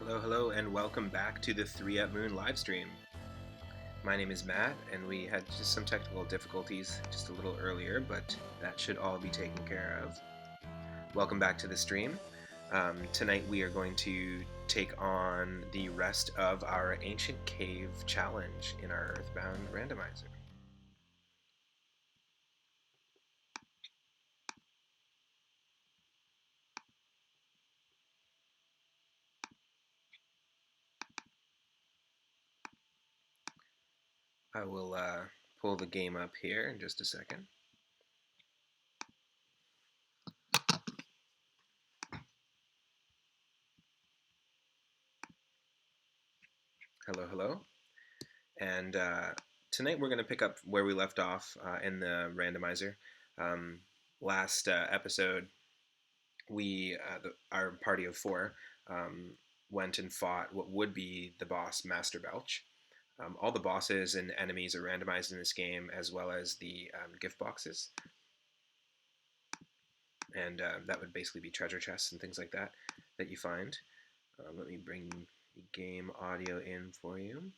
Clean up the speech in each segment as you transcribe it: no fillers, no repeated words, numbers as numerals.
Hello, and welcome back to the 3 Up Moon live stream. My name is Matt, and we had just some technical difficulties just a little earlier, but that should all be taken care of. Welcome back to the stream. Tonight we are going to take on the rest of our Ancient Cave challenge in our EarthBound Randomizer. I will pull the game up here in just a second. Hello. And tonight we're going to pick up where we left off in the randomizer. Last episode, our party of 4 went and fought what would be the boss, Master Belch. All the bosses and enemies are randomized in this game, as well as the gift boxes. And that would basically be treasure chests and things like that you find. Let me bring the game audio in for you.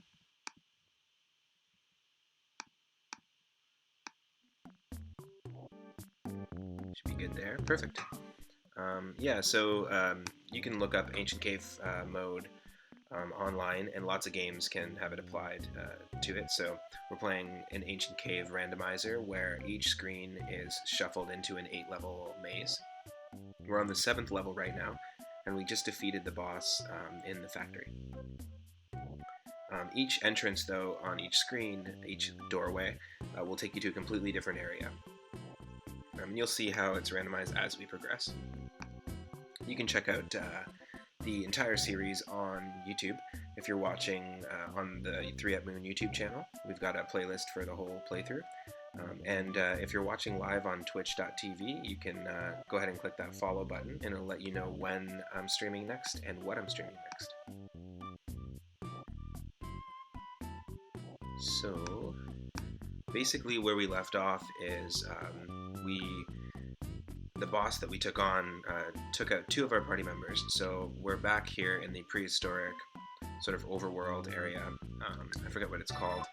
Should be good there. Perfect. So you can look up Ancient Cave mode online, and lots of games can have it applied to it. So we're playing an Ancient Cave randomizer where each screen is shuffled into an 8-level maze. We're on the 7th level right now, and we just defeated the boss in the factory. Each entrance, though, on each screen, each doorway, will take you to a completely different area. And you'll see how it's randomized as we progress. You can check out the entire series on YouTube. If you're watching on the 3 Up Moon YouTube channel, we've got a playlist for the whole playthrough. And if you're watching live on twitch.tv, you can go ahead and click that follow button, and it'll let you know when I'm streaming next and what I'm streaming next. So basically where we left off is the boss that we took on took out 2 of our party members, so we're back here in the prehistoric sort of overworld area. I forget what it's called.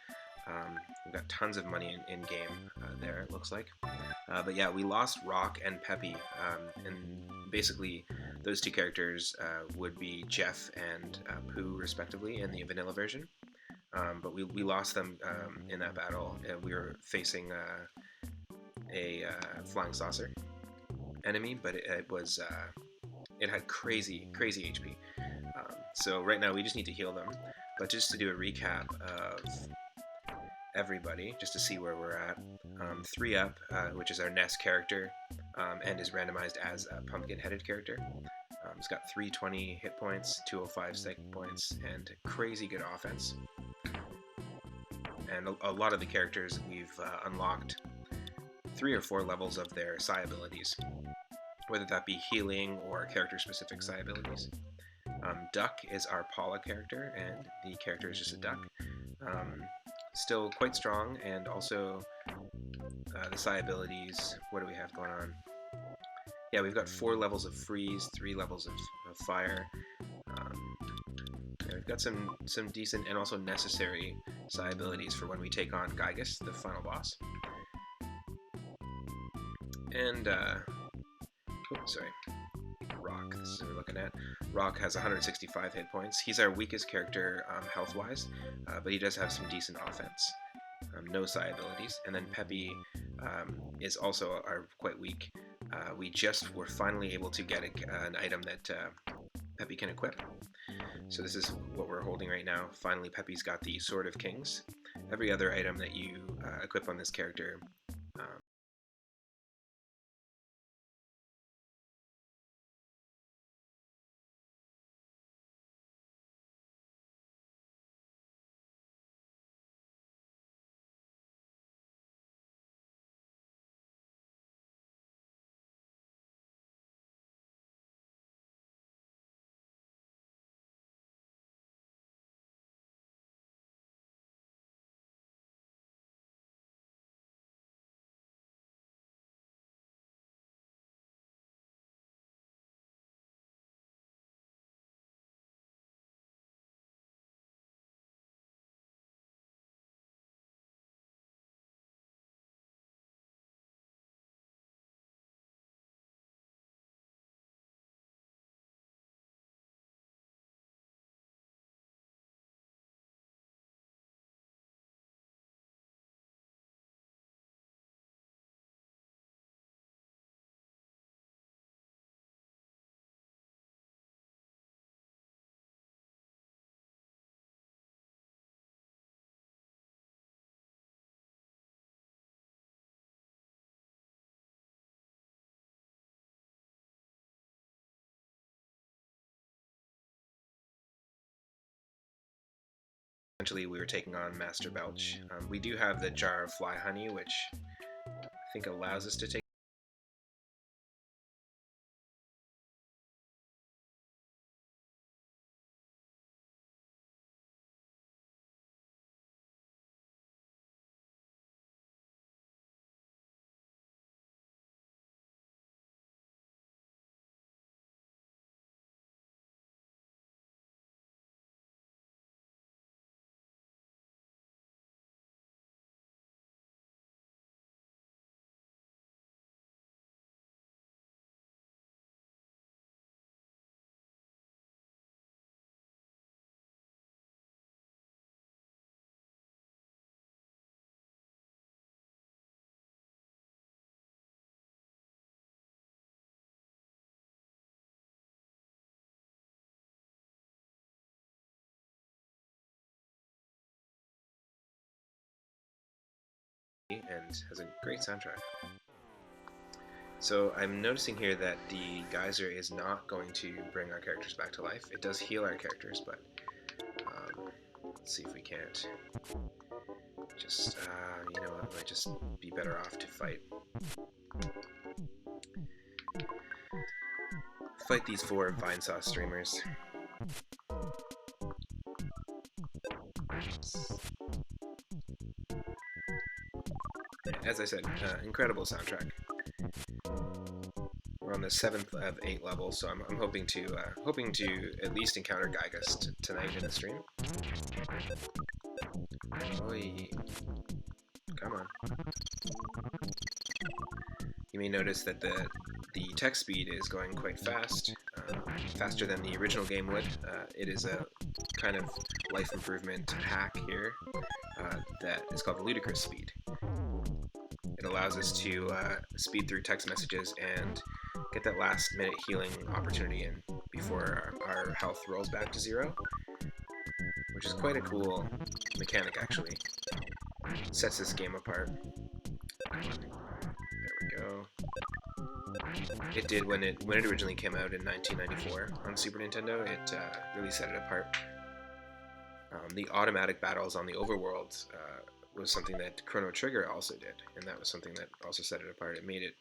We've got tons of money in game there, it looks like. But yeah, we lost Rock and Peppy, and basically those 2 characters would be Jeff and Pooh, respectively, in the vanilla version. But we lost them in that battle. We were facing a flying saucer enemy, but it had crazy HP. So right now we just need to heal them. But just to do a recap of everybody, just to see where we're at. 3 Up, which is our NES character, and is randomized as a pumpkin-headed character. He's got 320 hit points, 205 psychic points, and crazy good offense. And a lot of the characters we've unlocked 3 or 4 levels of their psi abilities, whether that be healing or character-specific psi abilities. Duck is our Paula character, and the character is just a duck. Still quite strong, and also the psi abilities, what do we have going on? Yeah, we've got 4 levels of freeze, 3 levels of fire. We've got some decent and also necessary psi abilities for when we take on Giygas, the final boss. And, Rock, this is what we're looking at. Rock has 165 hit points. He's our weakest character health-wise, but he does have some decent offense. No psi abilities. And then Peppy is also quite weak. We just were finally able to get an item that Peppy can equip. So this is what we're holding right now. Finally, Peppy's got the Sword of Kings. Every other item that you equip on this character essentially we were taking on Master Belch. We do have the jar of fly honey, which I think allows us to take. And has a great soundtrack. So I'm noticing here that the geyser is not going to bring our characters back to life. It does heal our characters, but let's see if we can't just, you know what, it might just be better off to fight these 4 Vine Sauce streamers. As I said, incredible soundtrack. We're on the 7th of 8 levels, so I'm hoping to at least encounter Giygas tonight in the stream. Oy. Come on. You may notice that the text speed is going quite fast, faster than the original game would. It is a kind of life improvement hack here that is called the ludicrous speed. It allows us to speed through text messages and get that last minute healing opportunity in before our health rolls back to 0, which is quite a cool mechanic actually. It sets this game apart. There we go. It did when it originally came out in 1994 on Super Nintendo. It really set it apart. The automatic battles on the overworld was something that Chrono Trigger also did, and that was something that also set it apart. It made it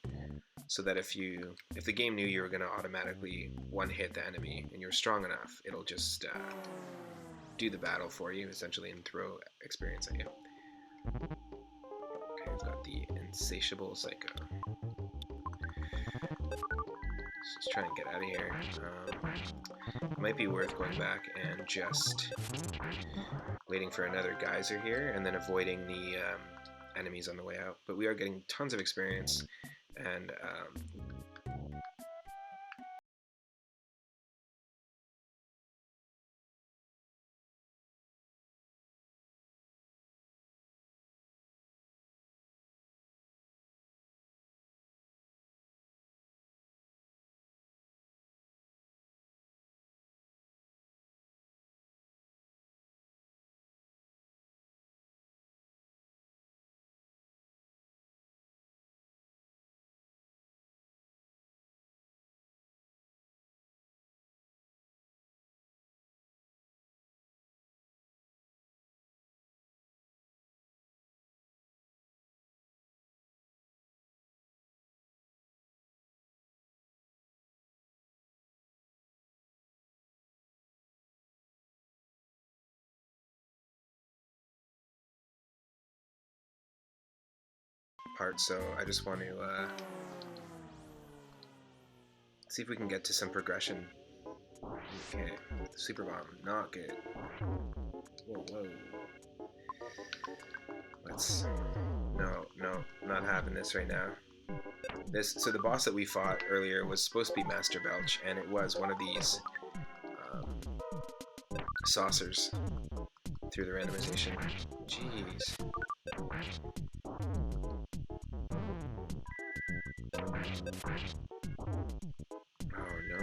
so that if the game knew you were going to automatically one-hit the enemy and you're strong enough, it'll just do the battle for you essentially and throw experience at you. Okay, I've got the Insatiable Psycho. Let's just try and get out of here. It might be worth going back and just waiting for another geyser here and then avoiding the enemies on the way out. But we are getting tons of experience and part, so I just want to see if we can get to some progression. Okay, Super Bomb, not good. Whoa, whoa. Let's... No, not having this right now. So the boss that we fought earlier was supposed to be Master Belch, and it was one of these saucers through the randomization. Jeez. Oh no.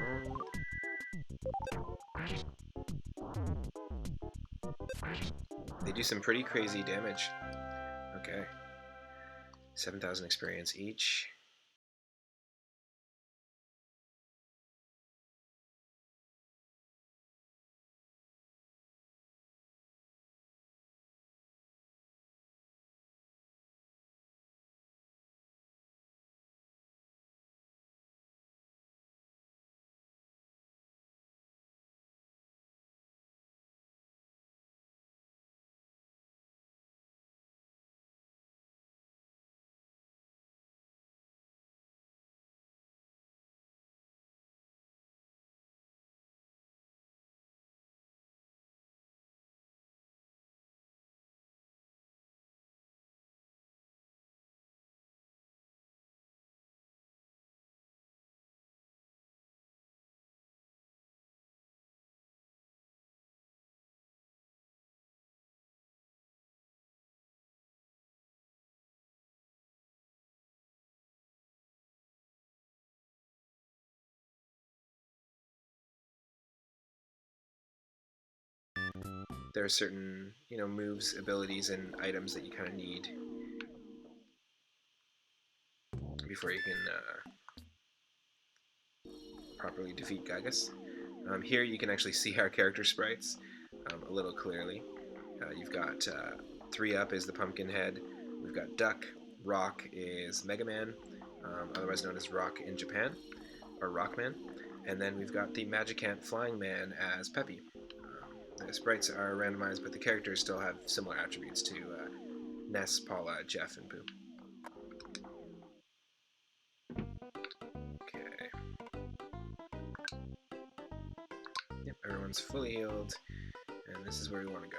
They do some pretty crazy damage. Okay. 7,000 experience each. there are certain, you know, moves, abilities, and items that you kind of need before you can properly defeat Giygas. Here you can actually see our character sprites a little clearly. You've got 3-Up is the pumpkin head. We've got Duck. Rock is Mega Man, otherwise known as Rock in Japan, or Rockman. And then we've got the Magicant Flying Man as Peppy. The sprites are randomized, but the characters still have similar attributes to Ness, Paula, Jeff, and Pooh. Okay. Yep, everyone's fully healed, and this is where we want to go.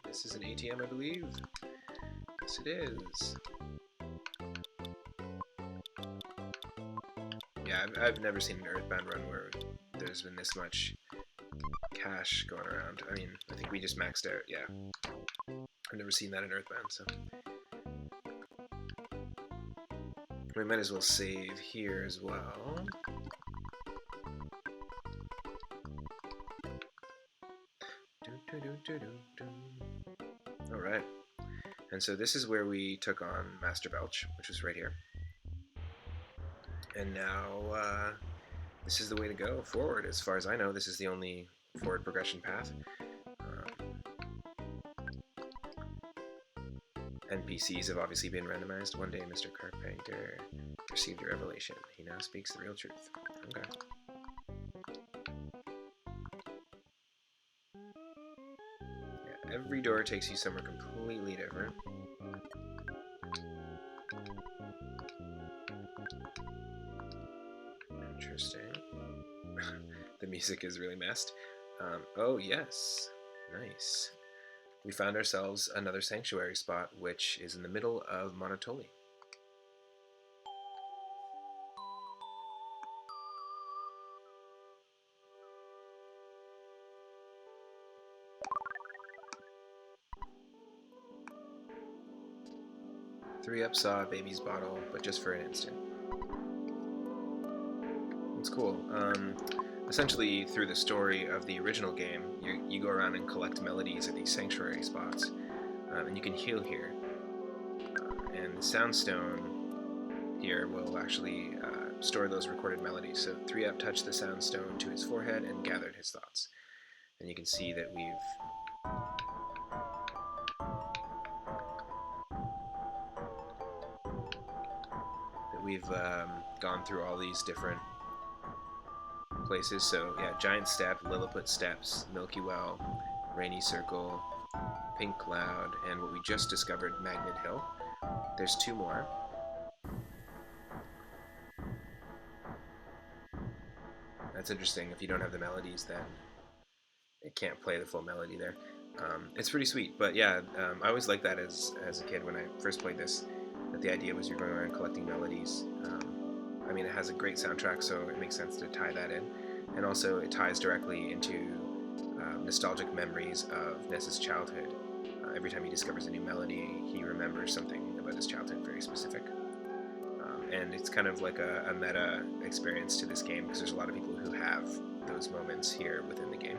This is an ATM, I believe. Yes, it is. Yeah, I've never seen an EarthBound run where there's been this much cash going around. I mean, I think we just maxed out, yeah. I've never seen that in EarthBound, so. We might as well save here as well. Alright. And so this is where we took on Master Belch, which was right here. And now, this is the way to go forward. As far as I know, this is the only forward progression path. NPCs have obviously been randomized. One day, Mr. Carpenter received a revelation. He now speaks the real truth. Okay. Yeah, every door takes you somewhere completely different. Interesting. The music is really messed. Oh, yes. Nice. We found ourselves another sanctuary spot, which is in the middle of Monotoli. Three-Up saw a baby's bottle, but just for an instant. It's cool. Essentially, through the story of the original game, you go around and collect melodies at these sanctuary spots, and you can heal here. And the Soundstone here will actually store those recorded melodies. So 3-Up touched the Soundstone to his forehead and gathered his thoughts. And you can see that we've gone through all these different places. So yeah, Giant Step, Lilliput Steps, Milky Well, Rainy Circle, Pink Cloud, and what we just discovered, Magnet Hill. There's 2 more. That's interesting. If you don't have the melodies, then it can't play the full melody there. It's pretty sweet, but yeah, I always liked that as a kid when I first played this, that the idea was you're going around collecting melodies. I mean, it has a great soundtrack, so it makes sense to tie that in. And also, it ties directly into nostalgic memories of Ness's childhood. Every time he discovers a new melody, he remembers something about his childhood, very specific. And it's kind of like a meta experience to this game, because there's a lot of people who have those moments here within the game.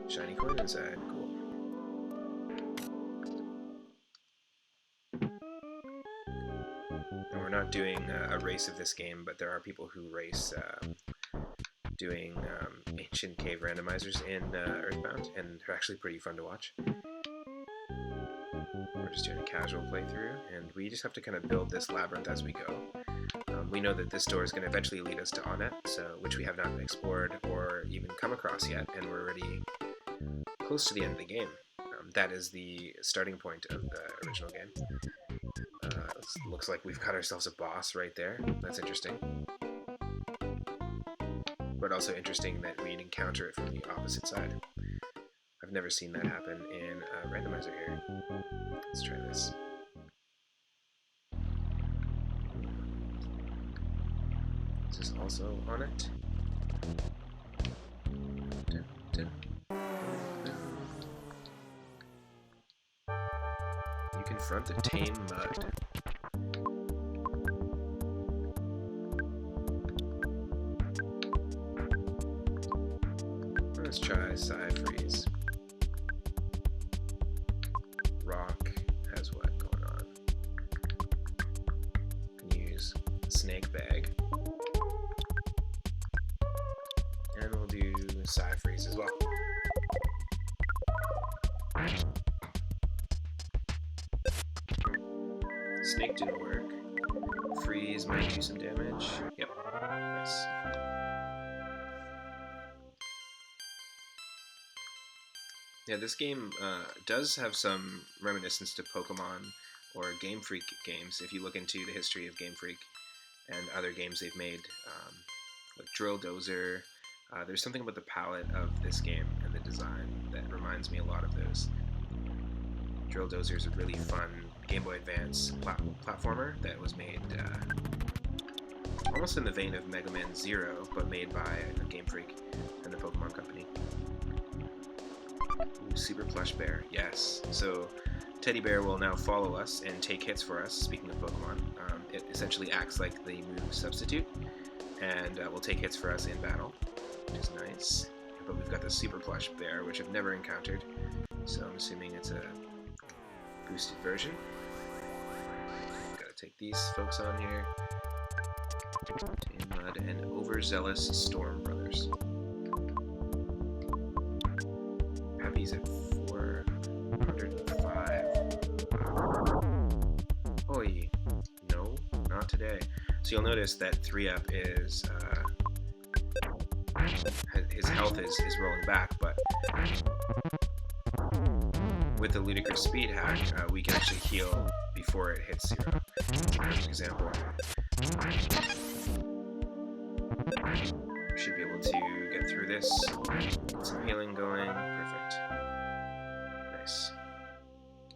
Shiny coin inside, cool. And we're not doing a race of this game, but there are people who race doing ancient cave randomizers in EarthBound, and they're actually pretty fun to watch. We're just doing a casual playthrough, and we just have to kind of build this labyrinth as we go. We know that this door is going to eventually lead us to Onnet, which we have not explored or even come across yet, and we're already close to the end of the game. That is the starting point of the original game. Looks like we've got ourselves a boss right there. That's interesting. But also interesting that we'd encounter it from the opposite side. I've never seen that happen in a randomizer here. Let's try this. This is also on it. You can confront the tame mud. Let's try side freeze. Rock has what going on? Can use snake bag. And we'll do side freeze as well. Snake didn't work. Freeze might do some damage. Yep. Nice. Yeah, this game does have some reminiscence to Pokemon or Game Freak games. If you look into the history of Game Freak and other games they've made, like Drill Dozer, there's something about the palette of this game and the design that reminds me a lot of those. Drill Dozer is a really fun Game Boy Advance platformer that was made almost in the vein of Mega Man Zero, but made by Game Freak and the Pokemon Company. Ooh, Super Plush Bear, yes. So Teddy Bear will now follow us and take hits for us, speaking of Pokemon. It essentially acts like the move substitute, and will take hits for us in battle, which is nice. But we've got the Super Plush Bear, which I've never encountered, so I'm assuming it's a boosted version. Gotta take these folks on here. Tame Mud and Overzealous Storm Brothers. Have these at 405. Oi. No, not today. So you'll notice that 3-up is, his health is rolling back, but with the Ludicrous Speed hack, we can actually heal before it hits 0. As an example. Should be able to get through this. Get some healing going. Perfect. Nice.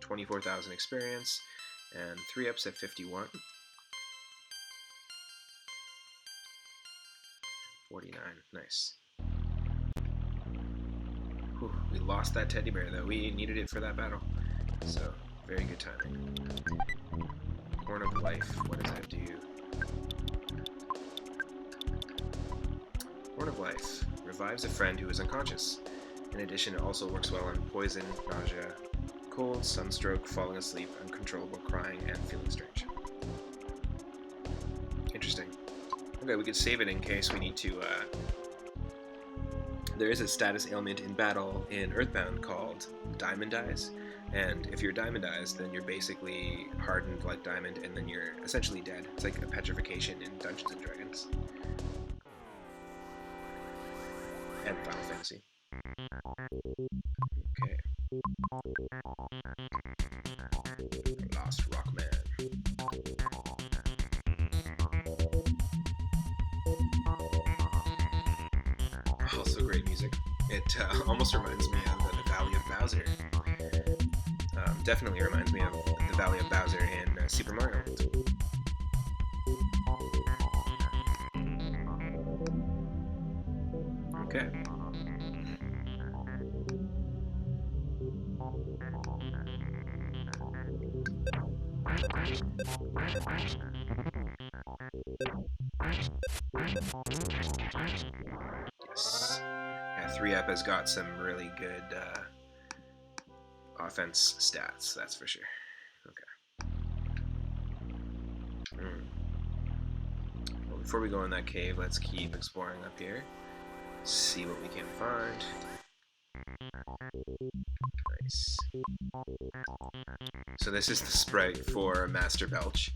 24,000 experience, and 3-ups at 51. 49. Nice. Whew, we lost that teddy bear though. We needed it for that battle. So, very good timing. Horn of Life. What does that do? Horn of Life revives a friend who is unconscious. In addition, it also works well on poison, nausea, cold, sunstroke, falling asleep, uncontrollable crying, and feeling strange. Interesting. Okay, we could save it in case we need to. There is a status ailment in battle in EarthBound called Diamond Eyes, and if you're Diamond Eyes, then you're basically hardened like Diamond, and then you're essentially dead. It's like a petrification in Dungeons and Dragons. And Final Fantasy. Okay. Lost Rockman. Also great music. It almost reminds me of the Valley of Bowser. Definitely reminds me of the Valley of Bowser in Super Mario World. Okay. Yes. Yeah, 3-up has got some really good offense stats, that's for sure. Okay. Well, before we go in that cave, let's keep exploring up here. See what we can find. Nice. So this is the sprite for Master Belch,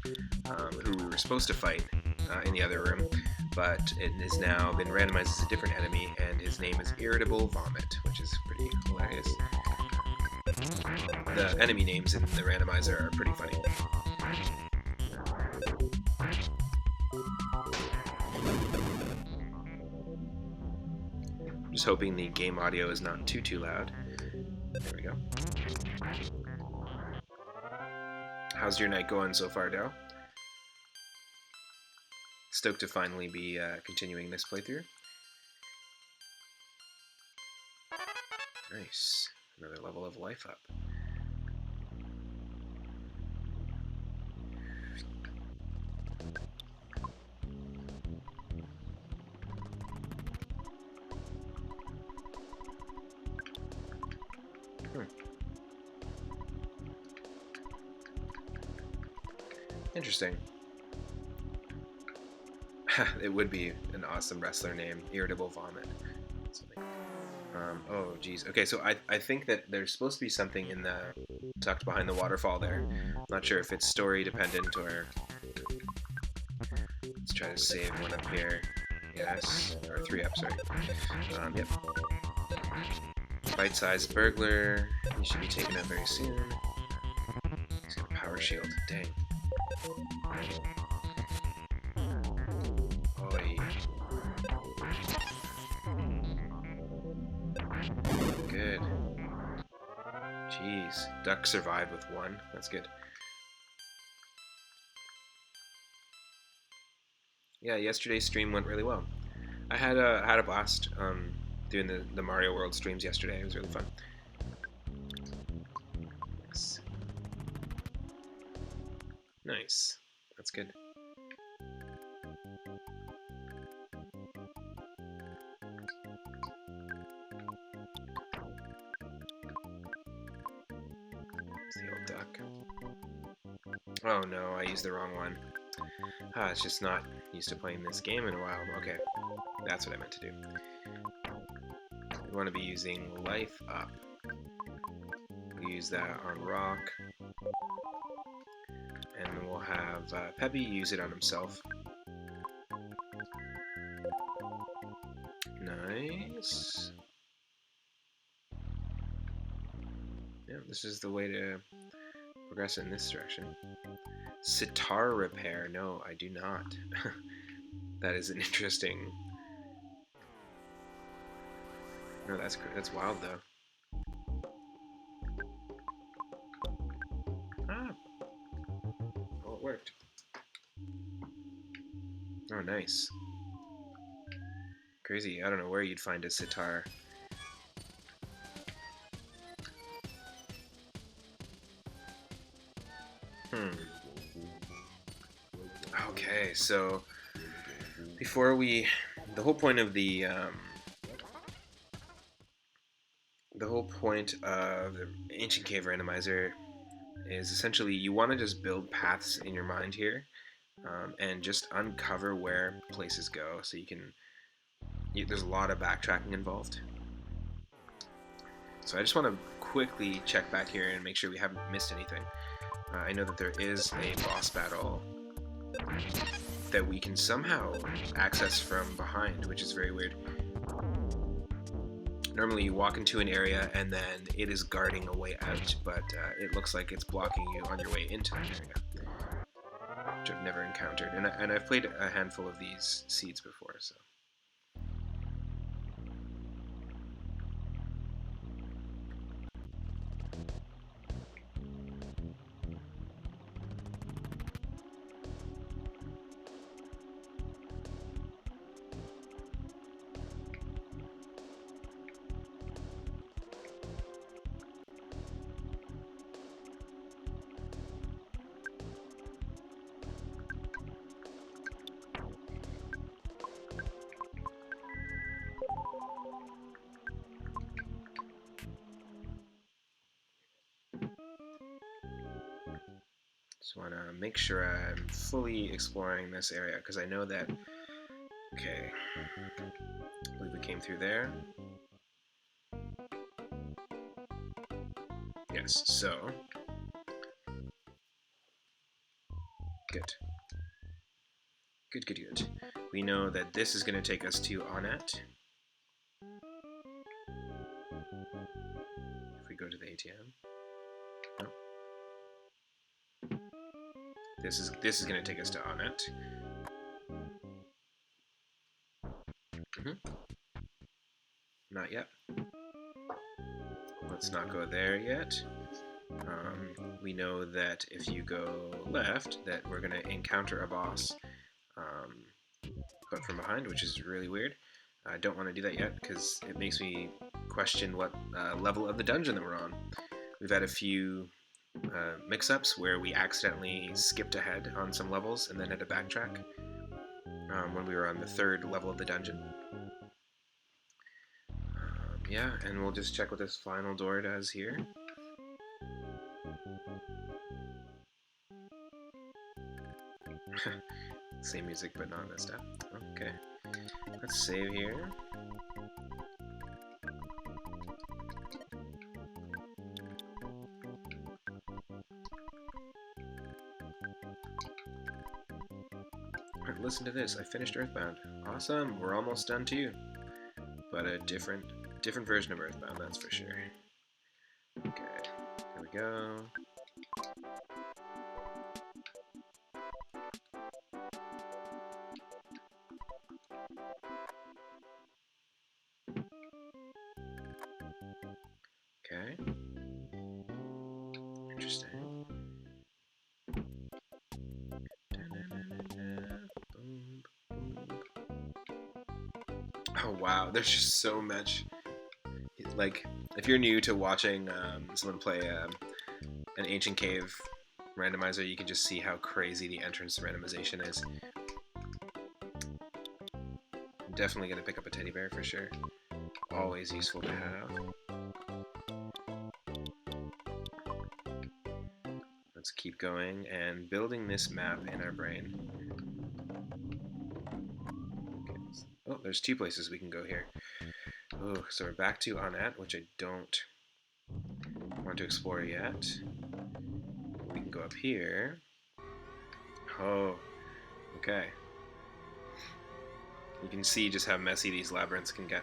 who we were supposed to fight in the other room, but it has now been randomized as a different enemy, and his name is Irritable Vomit, which is pretty hilarious. The enemy names in the randomizer are pretty funny. Just hoping the game audio is not too loud. There we go. How's your night going so far, Dell? Stoked to finally be continuing this playthrough. Nice. Another level of life up. Interesting. It would be an awesome wrestler name, Irritable Vomit. Something. Oh, geez. Okay, so I think that there's supposed to be something in the tucked behind the waterfall there. Not sure if it's story dependent or... Let's try to save one up here. Yes, or 3 up, sorry. Yep. Bite-sized burglar. He should be taken out very soon. He's got a power shield. Dang. Oi. Good. Jeez. Duck survived with 1. That's good. Yeah, yesterday's stream went really well. I had a blast doing the Mario World streams yesterday. It was really fun. Nice. Nice. That's good. It's the old duck. Oh no, I used the wrong one. It's just not used to playing this game in a while. Okay, that's what I meant to do. We want to be using life up. We use that on rock. And then we'll have Peppy use it on himself. Nice. Yeah, this is the way to progress in this direction. Sitar repair. No, I do not. That is an interesting... No, that's wild though. Ah. Oh, it worked. Oh, nice. Crazy. I don't know where you'd find a sitar. Okay, so before we, the whole point of the ancient cave randomizer is essentially you want to just build paths in your mind here, and just uncover where places go. So you can, there's a lot of backtracking involved. So I just want to quickly check back here and make sure we haven't missed anything. I know that there is a boss battle that we can somehow access from behind, which is very weird. Normally you walk into an area and then it is guarding a way out, but it looks like it's blocking you on your way into that area, which I've never encountered. And I've played a handful of these seeds before, so. Just want to make sure I'm fully exploring this area, because I know that, okay, I believe we came through there. Yes, so, good. Good. We know that this is going to take us to Onett. If we go to the ATM. No. This is going to take us to Onett. Not yet. Let's not go there yet. We know that if you go left, that we're going to encounter a boss, but from behind, which is really weird. I don't want to do that yet, because it makes me question what level of the dungeon that we're on. We've had a few mix-ups where we accidentally skipped ahead on some levels and then had to backtrack when we were on the 3rd level of the dungeon. Yeah, and we'll just check what this final door does here. Same music, but not this stuff. Okay. Let's save here. Alright, listen to this. I finished EarthBound. Awesome. We're almost done too. But a different version of EarthBound, that's for sure. Okay. Here we go. Okay. Interesting. Oh wow, there's just so much. Like, if you're new to watching someone play an ancient cave randomizer, you can just see how crazy the entrance randomization is. I'm definitely gonna pick up a teddy bear for sure. Always useful to have. Let's keep going and building this map in our brain. Okay. Oh, there's 2 places we can go here. Oh, so we're back to Annette, which I don't want to explore yet. We can go up here. Oh, okay. You can see just how messy these labyrinths can get.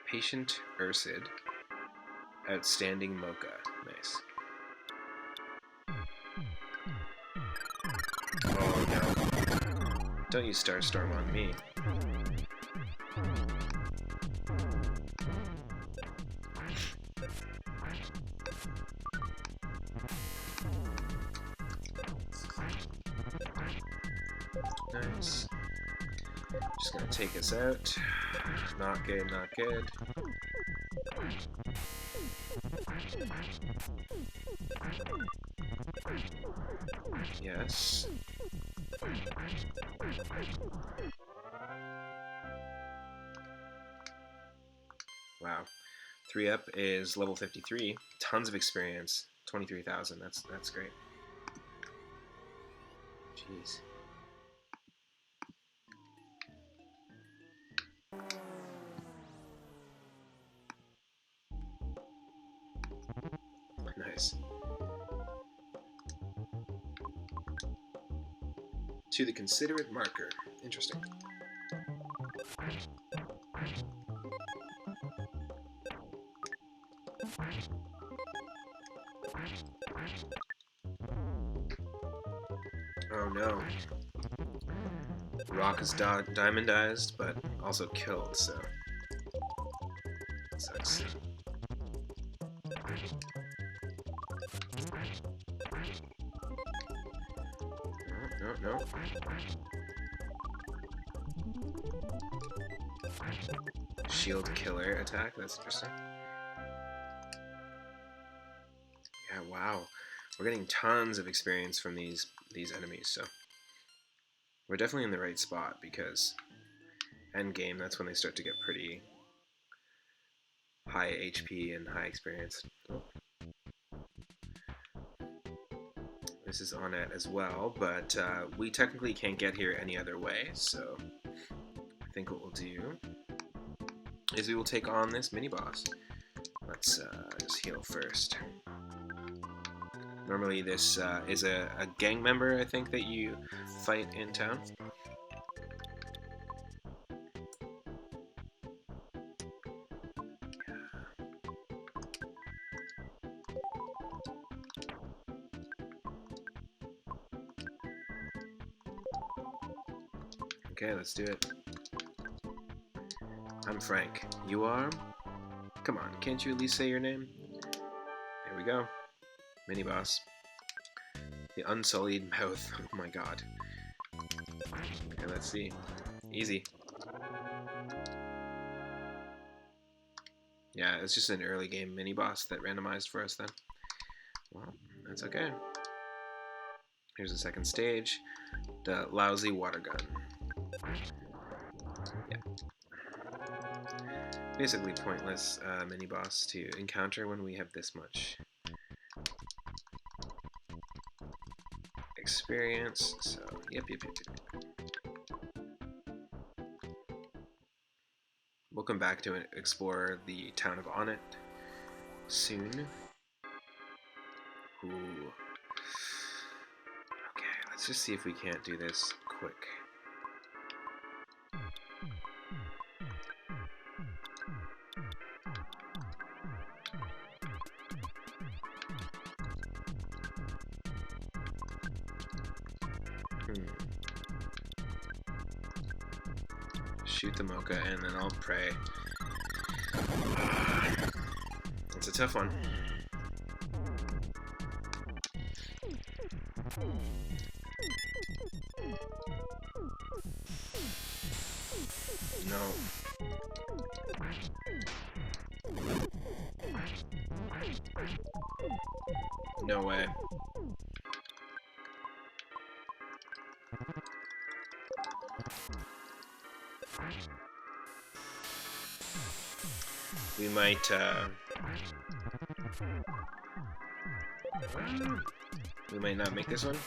Patient Ursid. Outstanding Mocha. Nice. Oh no. Don't use Starstorm on me. Nice. Just gonna take us out. Not good, not good. Yes. Wow. 3 up is level 53. Tons of experience. 23,000. That's great. Jeez. Nice. To the considerate marker. Interesting. Oh no. Rock is diamondized, but also killed, so that sucks. No. Shield killer attack, that's interesting. Yeah, wow. We're getting tons of experience from these enemies, so we're definitely in the right spot, because end game, that's when they start to get pretty high HP and high experience. Oh. This is on it as well, but we technically can't get here any other way, so I think what we'll do is we will take on this mini-boss. Let's just heal first. Normally this is a gang member, I think, that you fight in town. Okay, let's do it. I'm Frank. You are? Come on, can't you at least say your name? There we go. Mini-boss. The Unsullied Mouth. Oh my god. Okay, let's see. Easy. Yeah, it's just an early game mini-boss that randomized for us then. Well, that's okay. Here's the second stage. The lousy water gun. Yeah. basically pointless mini-boss to encounter when we have this much experience. So, yep. We'll come back to explore the town of Onit soon. Ooh. Okay, let's just see if we can't do this quick. Shoot the mocha and then I'll pray. It's a tough one. No. No way. We might not make this one.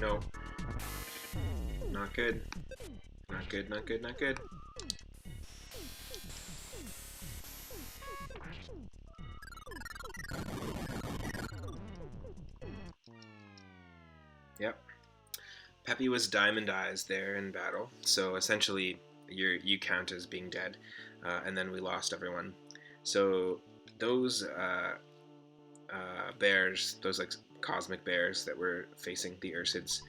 No. Not good. Not good, not good, not good. Yep. Peppy was diamondized there in battle, so essentially you count as being dead, and then we lost everyone. So those bears, those like cosmic bears that were facing the Ursids,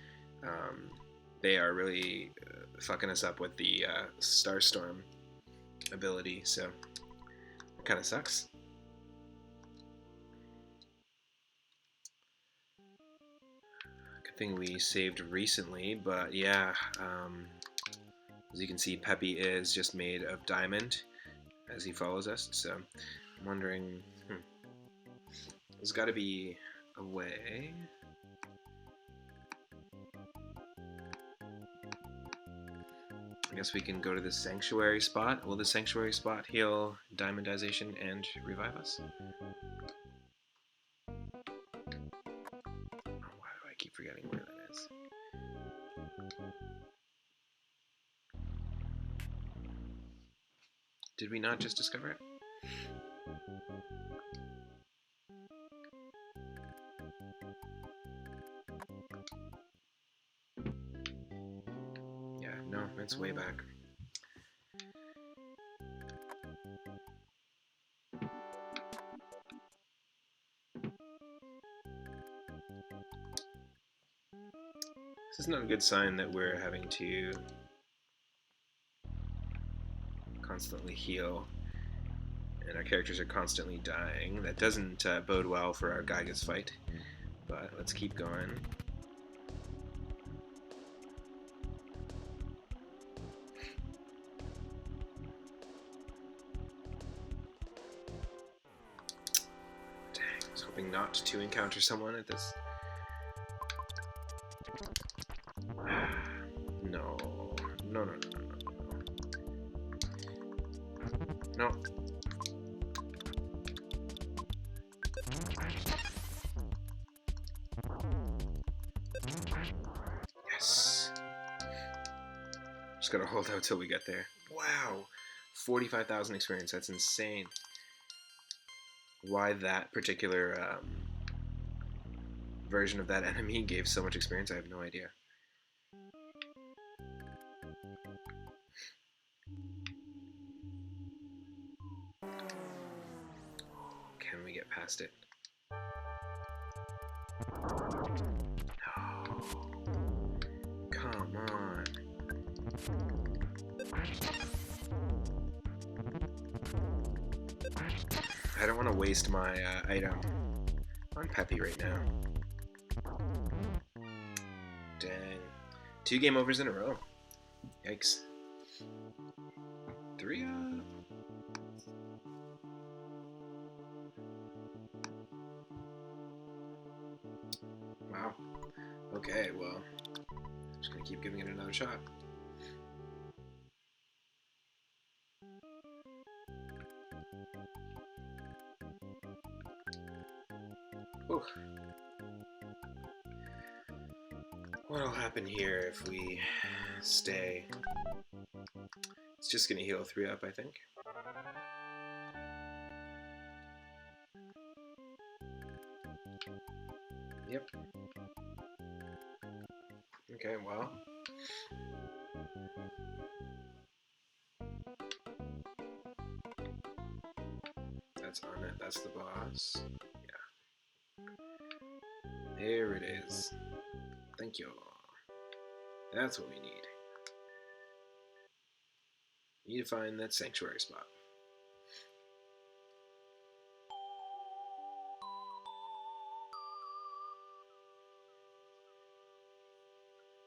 they are really fucking us up with the Starstorm ability, so it kind of sucks. Good thing we saved recently, but yeah, as you can see, Peppy is just made of diamond as he follows us, so I'm wondering, there's got to be a way. I guess we can go to the sanctuary spot. Will the sanctuary spot heal diamondization and revive us? Oh, why do I keep forgetting where that is? Did we not just discover it? Yeah, no, it's way back. This is not a good sign that we're having to constantly heal and our characters are constantly dying. That doesn't bode well for our Giygas fight, but let's keep going. Dang, I was hoping not to encounter someone at this. No. No. Yes. Just gotta hold out till we get there. Wow. 45,000 experience. That's insane. Why that particular version of that enemy gave so much experience, I have no idea. Can we get past it? No. Come on. I don't want to waste my item on Peppy right now. Dang. 2 game overs in a row. Yikes. 3 Okay, well, I'm just gonna keep giving it another shot. Whew. What'll happen here if we stay? It's just gonna heal 3 up, I think. Yep. Okay, well. That's on it. That's the boss. Yeah. There it is. Thank you. That's what we need. We need to find that sanctuary spot.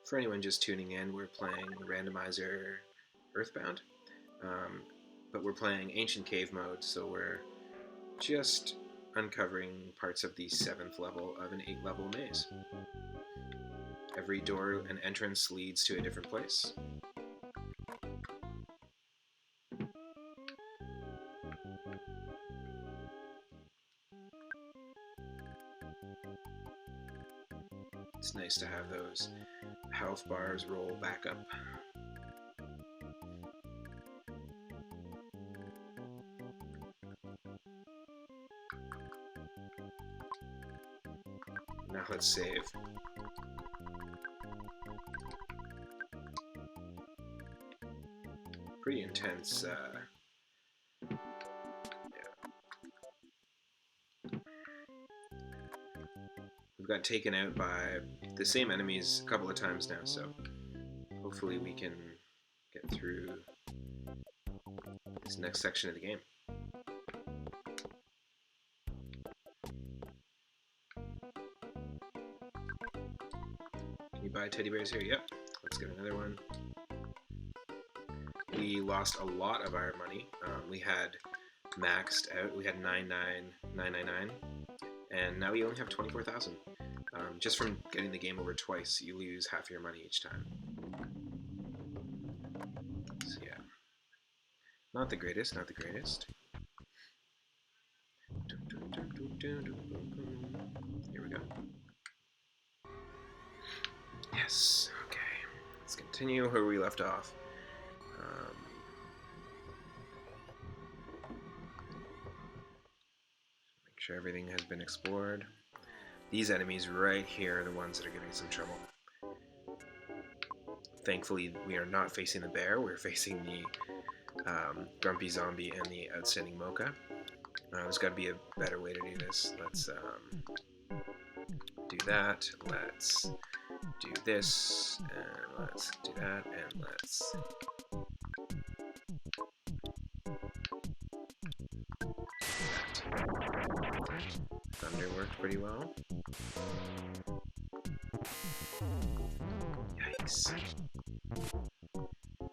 For anyone just tuning in, we're playing Randomizer EarthBound, but we're playing Ancient Cave mode, so we're just uncovering parts of the 7th level of an 8-level maze. Every door and entrance leads to a different place. It's nice to have those health bars roll back up. Now let's save. Pretty intense, yeah. We've got taken out by the same enemies a couple of times now, so hopefully we can get through this next section of the game. Can you buy teddy bears here? Yep. Let's get another one. We lost a lot of our money. We had maxed out. We had 99999, and now we only have 24,000. Just from getting the game over twice, you lose half your money each time. So yeah, not the greatest. Not the greatest. Here we go. Yes. Okay. Let's continue where we left off. Make sure everything has been explored. These enemies right here are the ones that are giving some trouble. Thankfully, we are not facing the bear. We're facing the grumpy zombie and the outstanding mocha. There's got to be a better way to do this. Let's do that. Let's do this. And let's do that. And let's... Thunder worked pretty well. Yikes.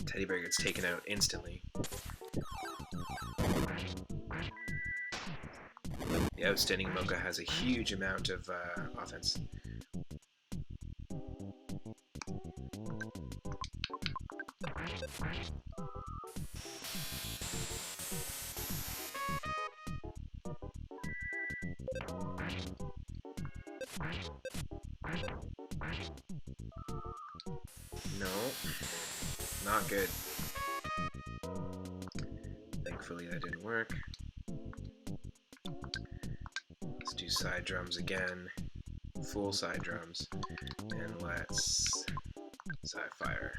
Teddy bear gets taken out instantly. The outstanding mocha has a huge amount of offense. No, not good. Thankfully that didn't work. Let's do side drums again, full side drums, and let's sci-fire.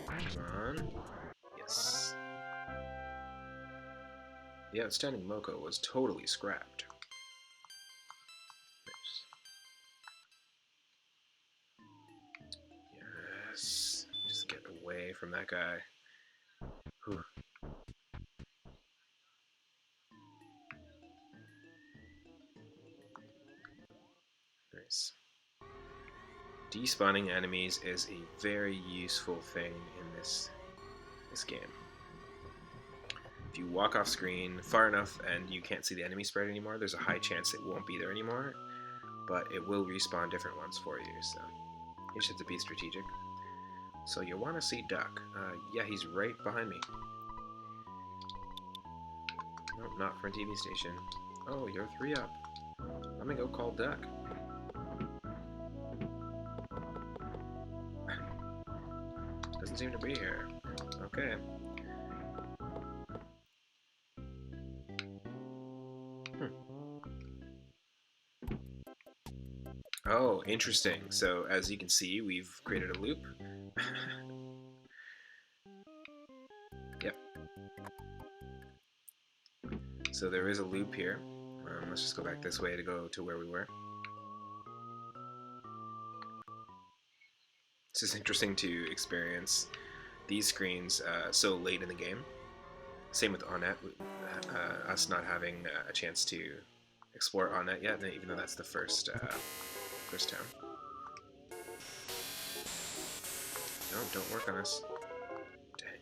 Come on. Yes. The outstanding mocha was totally scrapped. Yes. Just get away from that guy. Whew. Nice. Despawning enemies is a very useful thing in this game. you walk off screen far enough and you can't see the enemy spread anymore, there's a high chance it won't be there anymore, but it will respawn different ones for you, so you just have to be strategic. So you want to see Duck. Yeah, he's right behind me. Nope, not for a TV station. Oh, you're 3 up. Let me go call Duck. Doesn't seem to be here. Okay. Oh, interesting. So as you can see, we've created a loop. Yep. So there is a loop here. Let's just go back this way to go to where we were. It's just interesting to experience these screens so late in the game. Same with Onnet, us not having a chance to explore Onnet yet, even though that's the first town. No, don't work on us. Dang.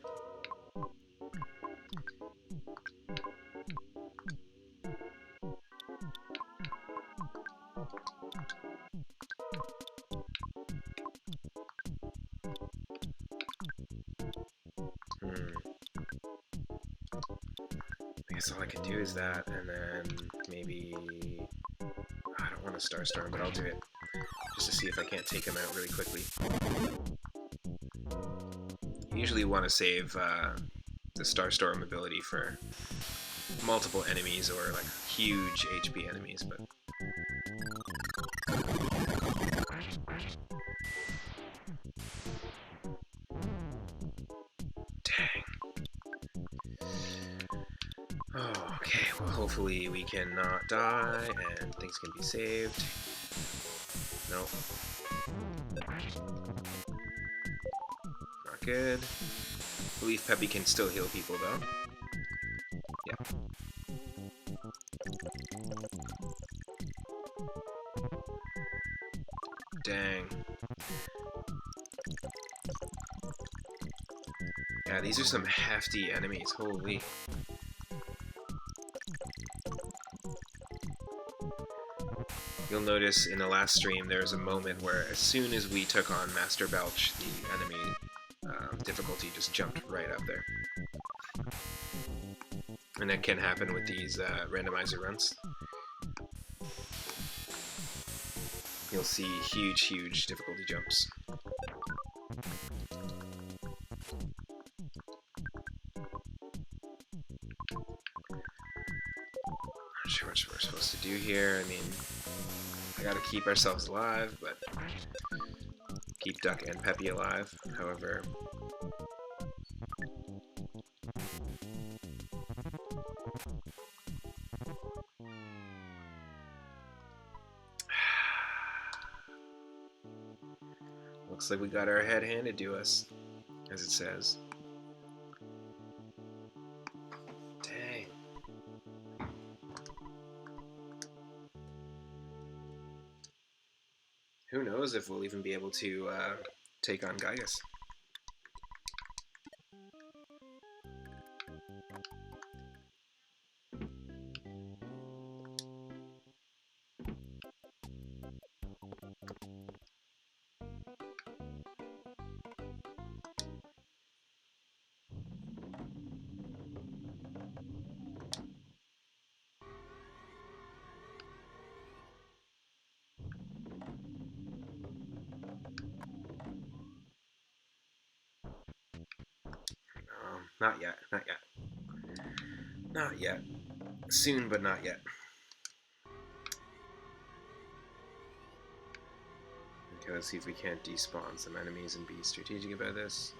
I guess all I can do is that, and then maybe... I don't want a Star Storm, but I'll do it. Just to see if I can't take him out really quickly. You usually want to save the Star Storm ability for multiple enemies or like huge HP enemies, but... Dang. Oh, okay, well hopefully we can not die and things can be saved. Nope. Not good. I believe Peppy can still heal people though. Yep. Dang. Yeah, these are some hefty enemies, holy. You'll notice in the last stream there was a moment where as soon as we took on Master Belch, the enemy difficulty just jumped right up there. And that can happen with these randomizer runs. You'll see huge difficulty jumps. Not sure what we're supposed to do here. I mean, I gotta keep ourselves alive, but keep Duck and Peppy alive. However, looks like we got our head handed to us, as it says. Dang. Who knows if we'll even be able to take on Giygas. Not yet, not yet. Not yet. Soon, but not yet. Okay, let's see if we can't despawn some enemies and be strategic about this.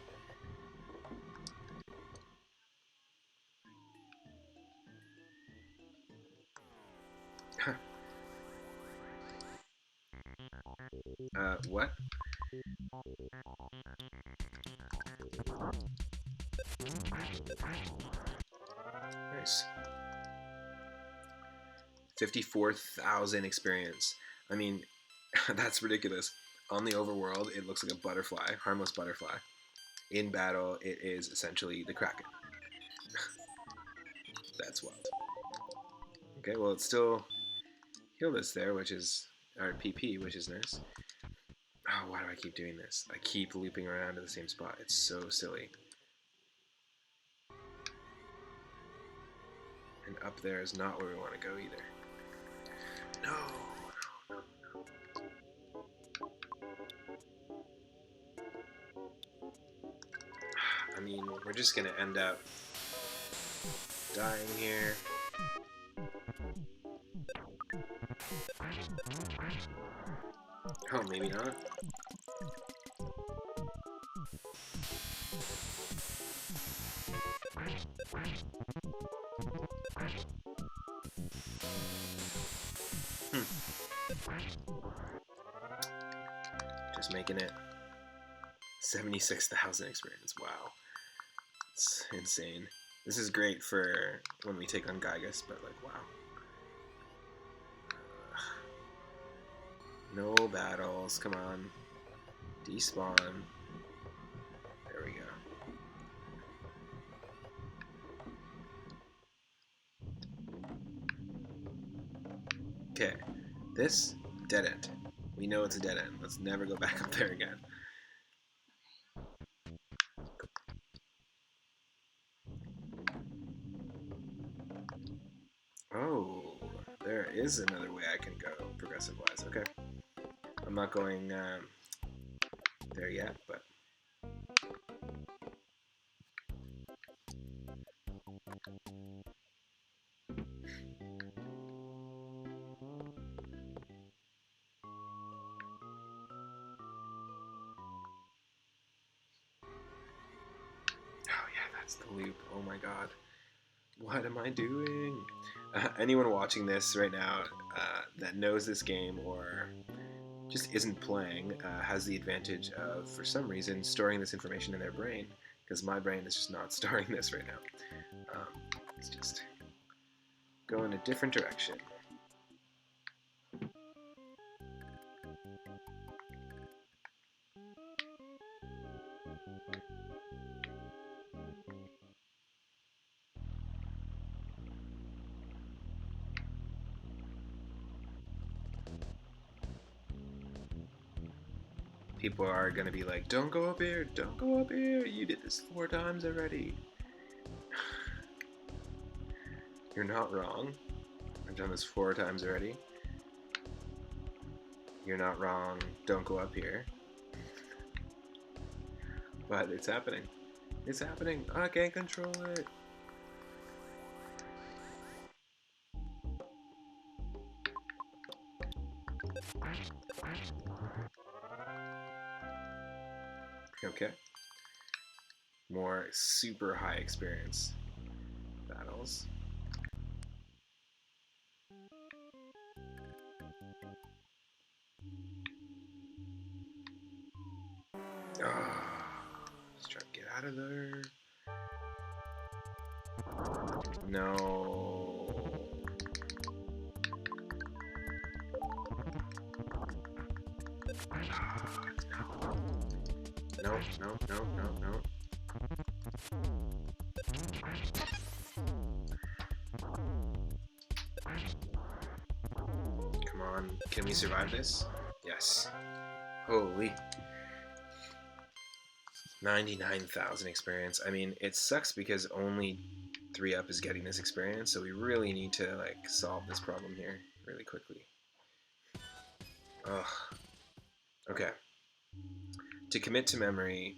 What? Nice. 54,000 experience. I mean, that's ridiculous. On the overworld, it looks like a butterfly, harmless butterfly. In battle, it is essentially the Kraken. that's wild. Okay, well, it's still healed us there, which is our PP, which is nice. Oh, why do I keep doing this? I keep looping around to the same spot. It's so silly. And up there is not where we want to go either. No, no, no, no. I mean, we're just gonna end up dying here. Oh, maybe not. Just making it 76,000 experience. Wow. It's insane. This is great for when we take on Giygas, but like, wow. No battles, come on. Despawn. There we go. Okay, this, dead end. We know it's a dead end. Let's never go back up there again. Oh, there is another way I can go, progressive-wise. Okay. I'm not going there yet, but... Oh yeah, that's the loop. Oh my god. What am I doing? Anyone watching this right now that knows this game or just isn't playing has the advantage of, for some reason, storing this information in their brain, because my brain is just not storing this right now. Let's just go in a different direction. People are going to be like, don't go up here, don't go up here, you did this 4 times already. You're not wrong. I've done this 4 times already. You're not wrong, don't go up here. But it's happening. It's happening. I can't control it. Okay. More super high experience battles. Let's try to get out of there. No. No, no, no, no, no. Come on, can we survive this? Yes. Holy. 99,000 experience. I mean, it sucks because only 3 up is getting this experience, so we really need to like solve this problem here really quickly. Ugh. Okay. To commit to memory,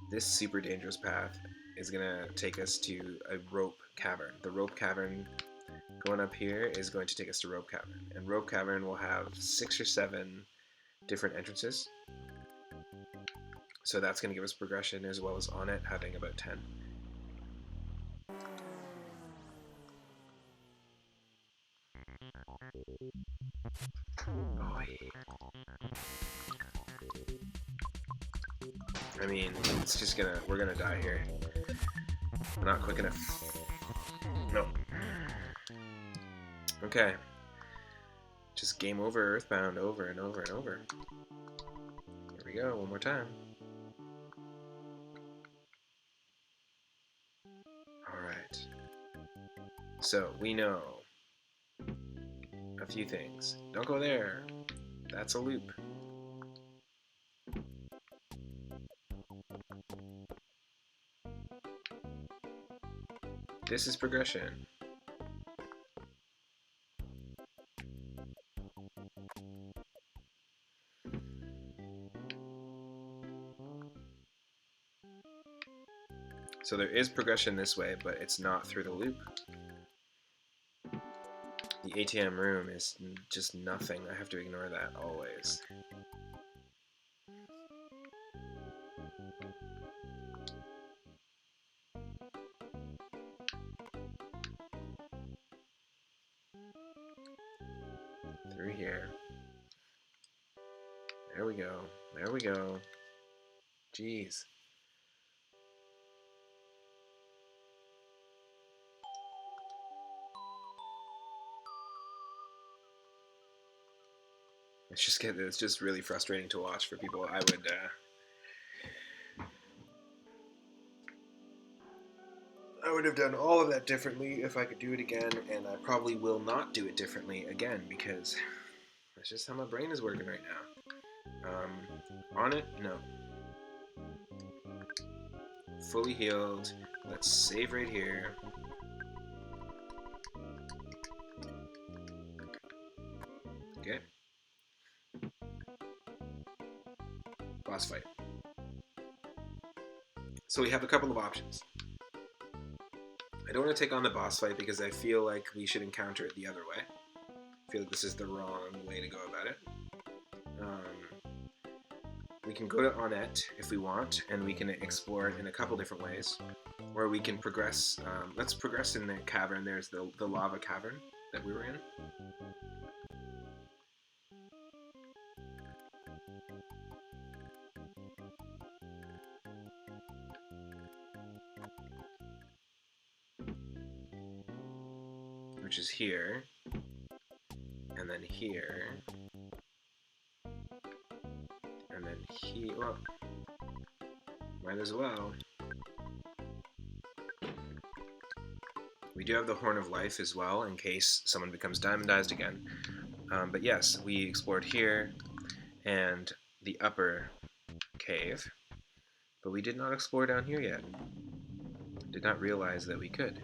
this super dangerous path is gonna take us to a rope cavern. The rope cavern going up here is going to take us to rope cavern, and rope cavern will have 6 or 7 different entrances. So that's going to give us progression, as well as on it having about 10. Oh, I mean, it's just we're gonna die here. We're not quick enough. No. Okay. Just game over, Earthbound, over and over and over. Here we go, one more time. Alright. So we know a few things. Don't go there. That's a loop. This is progression. So there is progression this way, but it's not through the loop. The ATM room is just nothing. I have to ignore that always. Through here. There we go. There we go. Jeez. It's just really frustrating to watch for people. I would have done all of that differently if I could do it again, and I probably will not do it differently again because that's just how my brain is working right now. On it? No. Fully healed. Let's save right here. Okay. Boss fight. So we have a couple of options. I don't want to take on the boss fight because I feel like we should encounter it the other way. I feel like this is the wrong way to go about it. We can go to Onett if we want, and we can explore it in a couple different ways. Or we can progress. Let's progress in the cavern. There's the lava cavern that we were in. Which is here. And then here. And then here. Well, might as well. We do have the Horn of Life as well, in case someone becomes diamondized again. But yes, we explored here and the upper cave, but we did not explore down here yet. Did not realize that we could.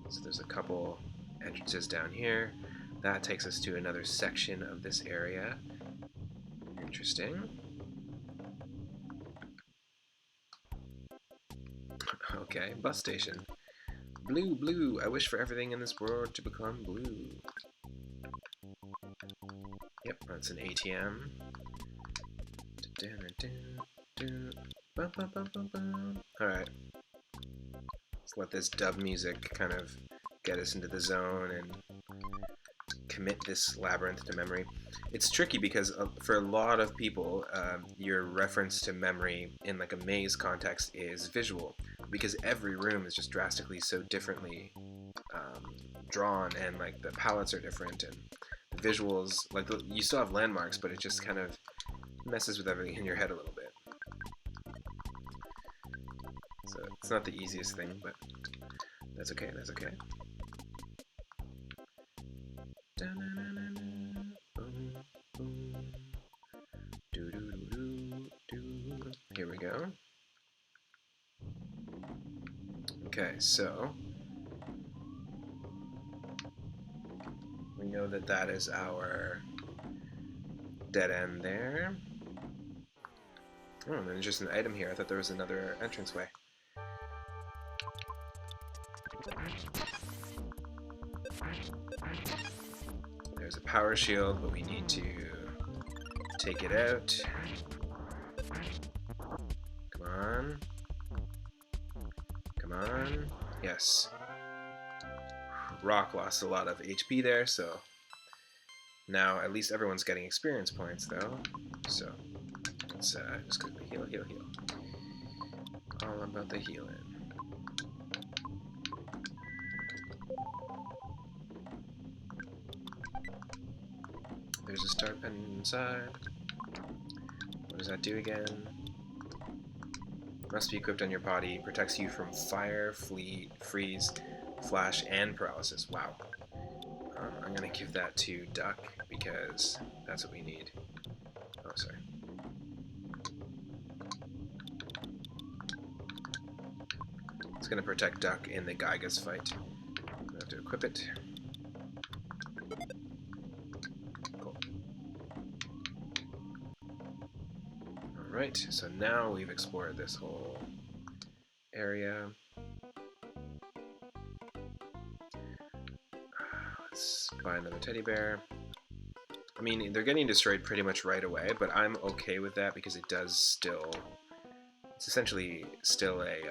So there's a couple entrances down here. That takes us to another section of this area. Interesting. Okay, bus station. Blue, blue. I wish for everything in this world to become blue. Yep, that's an ATM. Alright. Let's let this dub music kind of get us into the zone and commit this labyrinth to memory. It's tricky because for a lot of people, your reference to memory in like a maze context is visual, because every room is just drastically so differently drawn, and like the palettes are different, and the visuals, like you still have landmarks, but it just kind of messes with everything in your head a little bit. So it's not the easiest thing, but that's okay, that's okay. Here we go. Okay, so we know that that is our dead end there. Oh, an interesting item here. I thought there was another entranceway. There's a power shield, but we need to take it out. Come on. Come on. Yes. Rock lost a lot of HP there, so now at least everyone's getting experience points, though. So let's just quickly heal, heal, heal. All about the healing. There's a start pendant inside. What does that do again? Must be equipped on your body. Protects you from fire, freeze, flash and paralysis. Wow. I'm going to give that to Duck because that's what we need. Oh, sorry. It's going to protect Duck in the Giygas fight. I'm going to have to equip it. Cool. Alright, so now we've explored this whole area. Let's buy another teddy bear. I mean, they're getting destroyed pretty much right away, but I'm okay with that because it does still... It's essentially still a...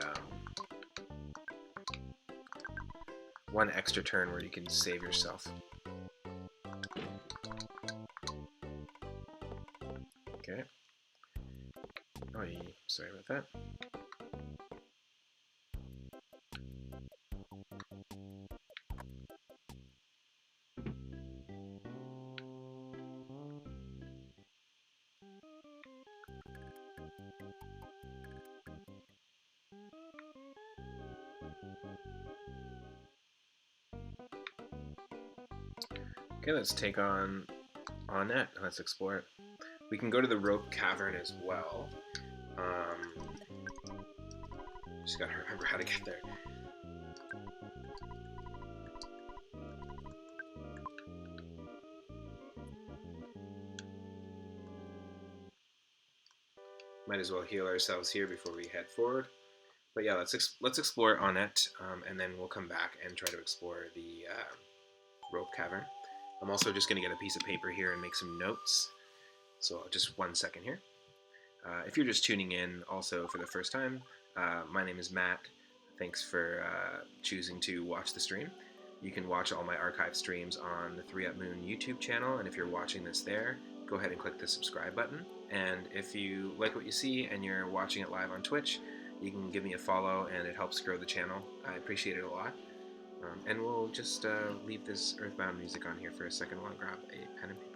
one extra turn where you can save yourself. Okay. Oh, sorry about that. Okay, let's take on it. Let's explore it. We can go to the rope cavern as well. Just gotta remember how to get there. Might as well heal ourselves here before we head forward. But yeah, let's explore on it, and then we'll come back and try to explore the rope cavern. I'm also just going to get a piece of paper here and make some notes. So just 1 second here. If you're just tuning in also for the first time, my name is Matt. Thanks for choosing to watch the stream. You can watch all my archive streams on the 3 Up Moon YouTube channel, and if you're watching this there, go ahead and click the subscribe button. And if you like what you see and you're watching it live on Twitch, you can give me a follow and it helps grow the channel. I appreciate it a lot. And we'll just leave this EarthBound music on here for a second while I grab a pen and paper.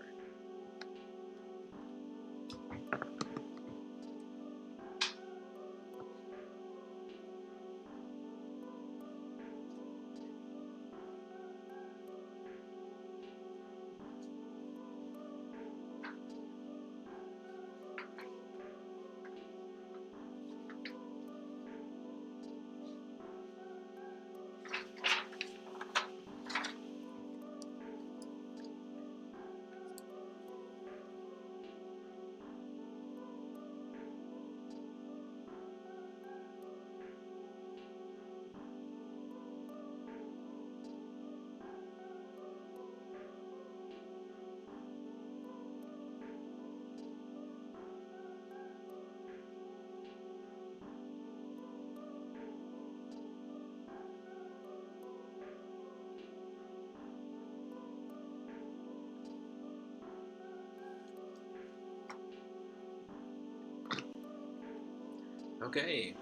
Okay,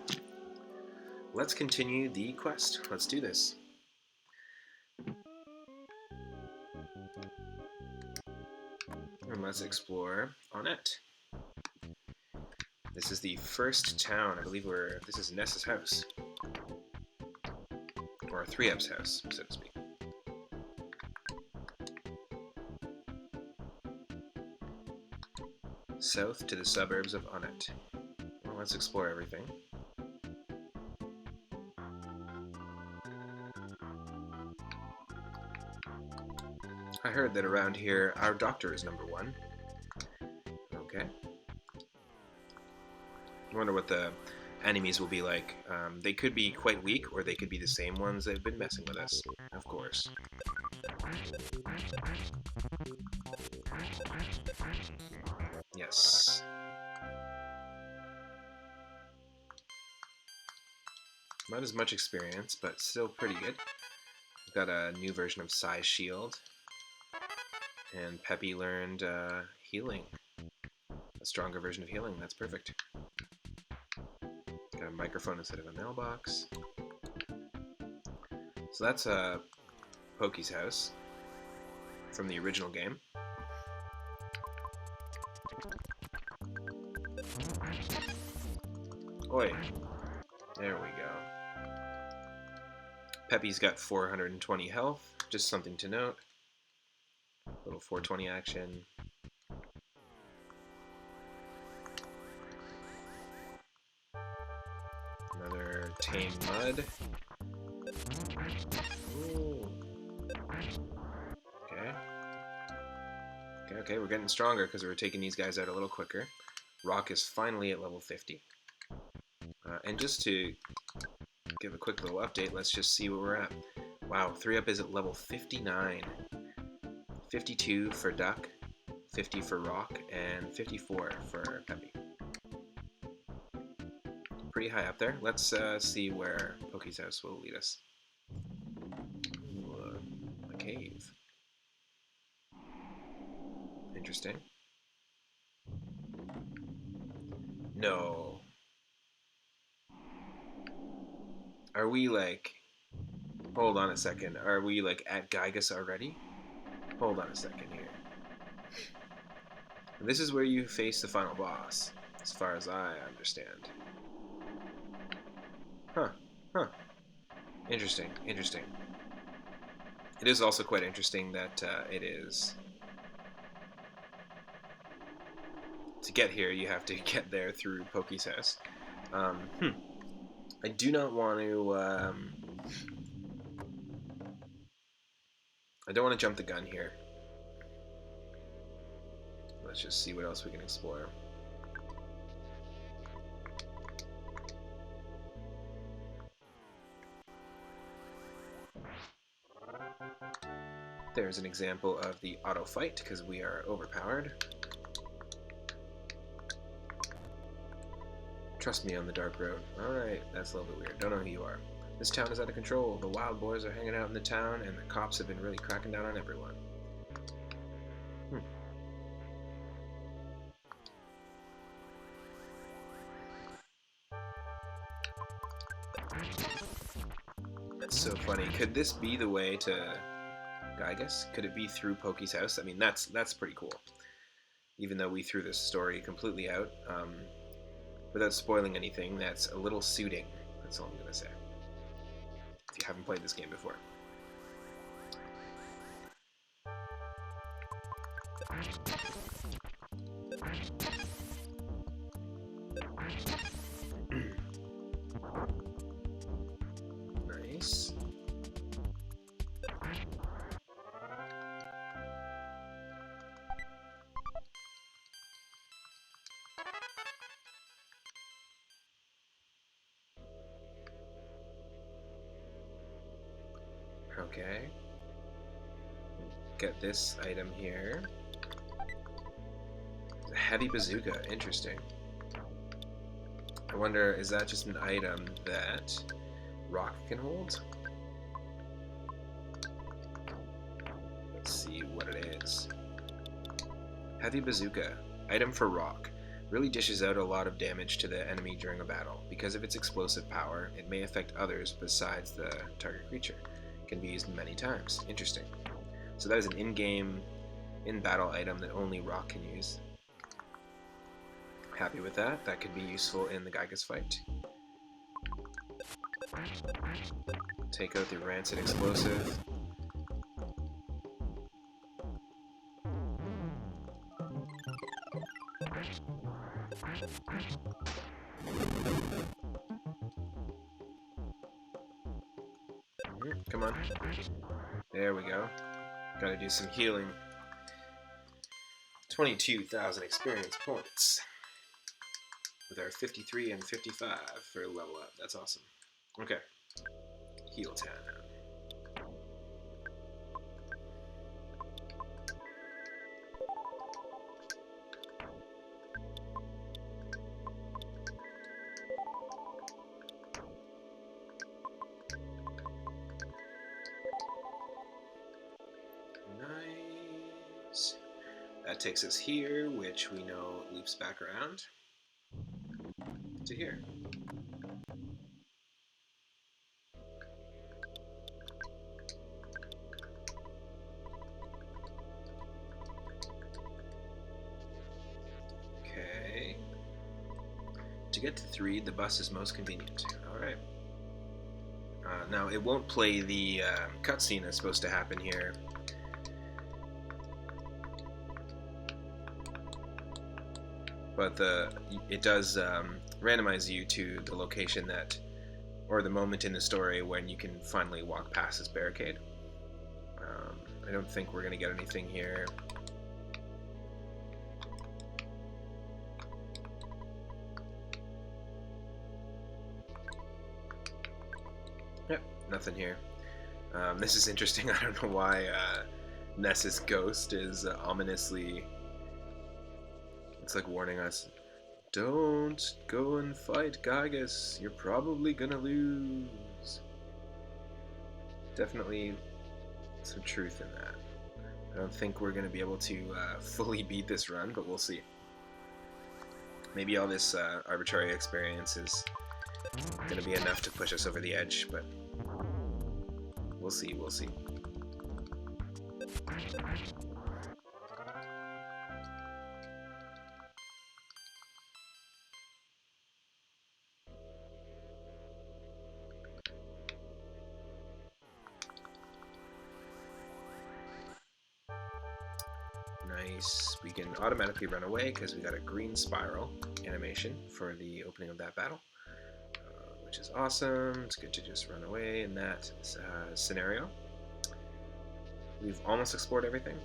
let's continue the quest. Let's do this. And let's explore on it. This is the first town. I believe this is Ness's house. Or 3Up's house, so to speak. South to the suburbs of Onnet. Well, let's explore everything. I heard that around here, our doctor is number 1. Okay. I wonder what the enemies will be like. They could be quite weak, or they could be the same ones that have been messing with us, of course. Yes. Not as much experience, but still pretty good. We've got a new version of Psy Shield. And Peppy learned healing. A stronger version of healing, that's perfect. Got a microphone instead of a mailbox. So that's Pokey's house from the original game. Oi. There we go. Peppy's got 420 health, just something to note. Little 420 action. Another tame mud. Ooh. Okay, we're getting stronger because we're taking these guys out a little quicker. Rock is finally at level 50. And just to give a quick little update, let's just see where we're at. Wow, 3-up is at level 59. 52 for Duck, 50 for Rock, and 54 for Peppy. Pretty high up there. Let's see where Pokey's house will lead us. Ooh, a cave. Interesting. No. Are we like... Hold on a second. Are we like at Giygas already? Hold on a second here. This is where you face the final boss, as far as I understand. Huh. Interesting. It is also quite interesting that it is... To get here, you have to get there through Pokey's house. I do not want to... I don't want to jump the gun here. Let's just see what else we can explore. There's an example of the auto fight because we are overpowered. Trust me on the dark road. Alright, that's a little bit weird. Don't know who you are. This town is out of control. The wild boars are hanging out in the town, and the cops have been really cracking down on everyone. That's so funny. Could this be the way to Giygas? Could it be through Pokey's house? I mean, that's pretty cool. Even though we threw this story completely out, without spoiling anything, that's a little suiting. That's all I'm gonna say. If you haven't played this game before. Nice. Okay. Get this item here. A heavy bazooka. Interesting. I wonder, is that just an item that Rock can hold? Let's see what it is. Heavy bazooka. Item for Rock. Really dishes out a lot of damage to the enemy during a battle. Because of its explosive power, it may affect others besides the target creature. Can be used many times. Interesting. So that is an in-game, in-battle item that only Rock can use. Happy with that. That could be useful in the Giygas fight. Take out the rancid explosive. Come on. There we go. Gotta do some healing. 22,000 experience points. With our 53 and 55 for level up. That's awesome. Okay. Heal town. Nice. That takes us here, which we know loops back around to here. Okay. To get to 3, the bus is most convenient. Alright. Now, it won't play the cutscene that's supposed to happen here. But it does randomize you to the location that, or the moment in the story when you can finally walk past this barricade. I don't think we're going to get anything here. Yep, nothing here. This is interesting. I don't know why Ness's ghost is ominously... It's like warning us. Don't go and fight Giygas. You're probably gonna lose. Definitely some truth in that. I don't think we're gonna be able to fully beat this run, but we'll see. Maybe all this arbitrary experience is gonna be enough to push us over the edge, but we'll see, we'll see. Nice. We can automatically run away because we got a green spiral animation for the opening of that battle, which is awesome. It's good to just run away in that scenario. We've almost explored everything.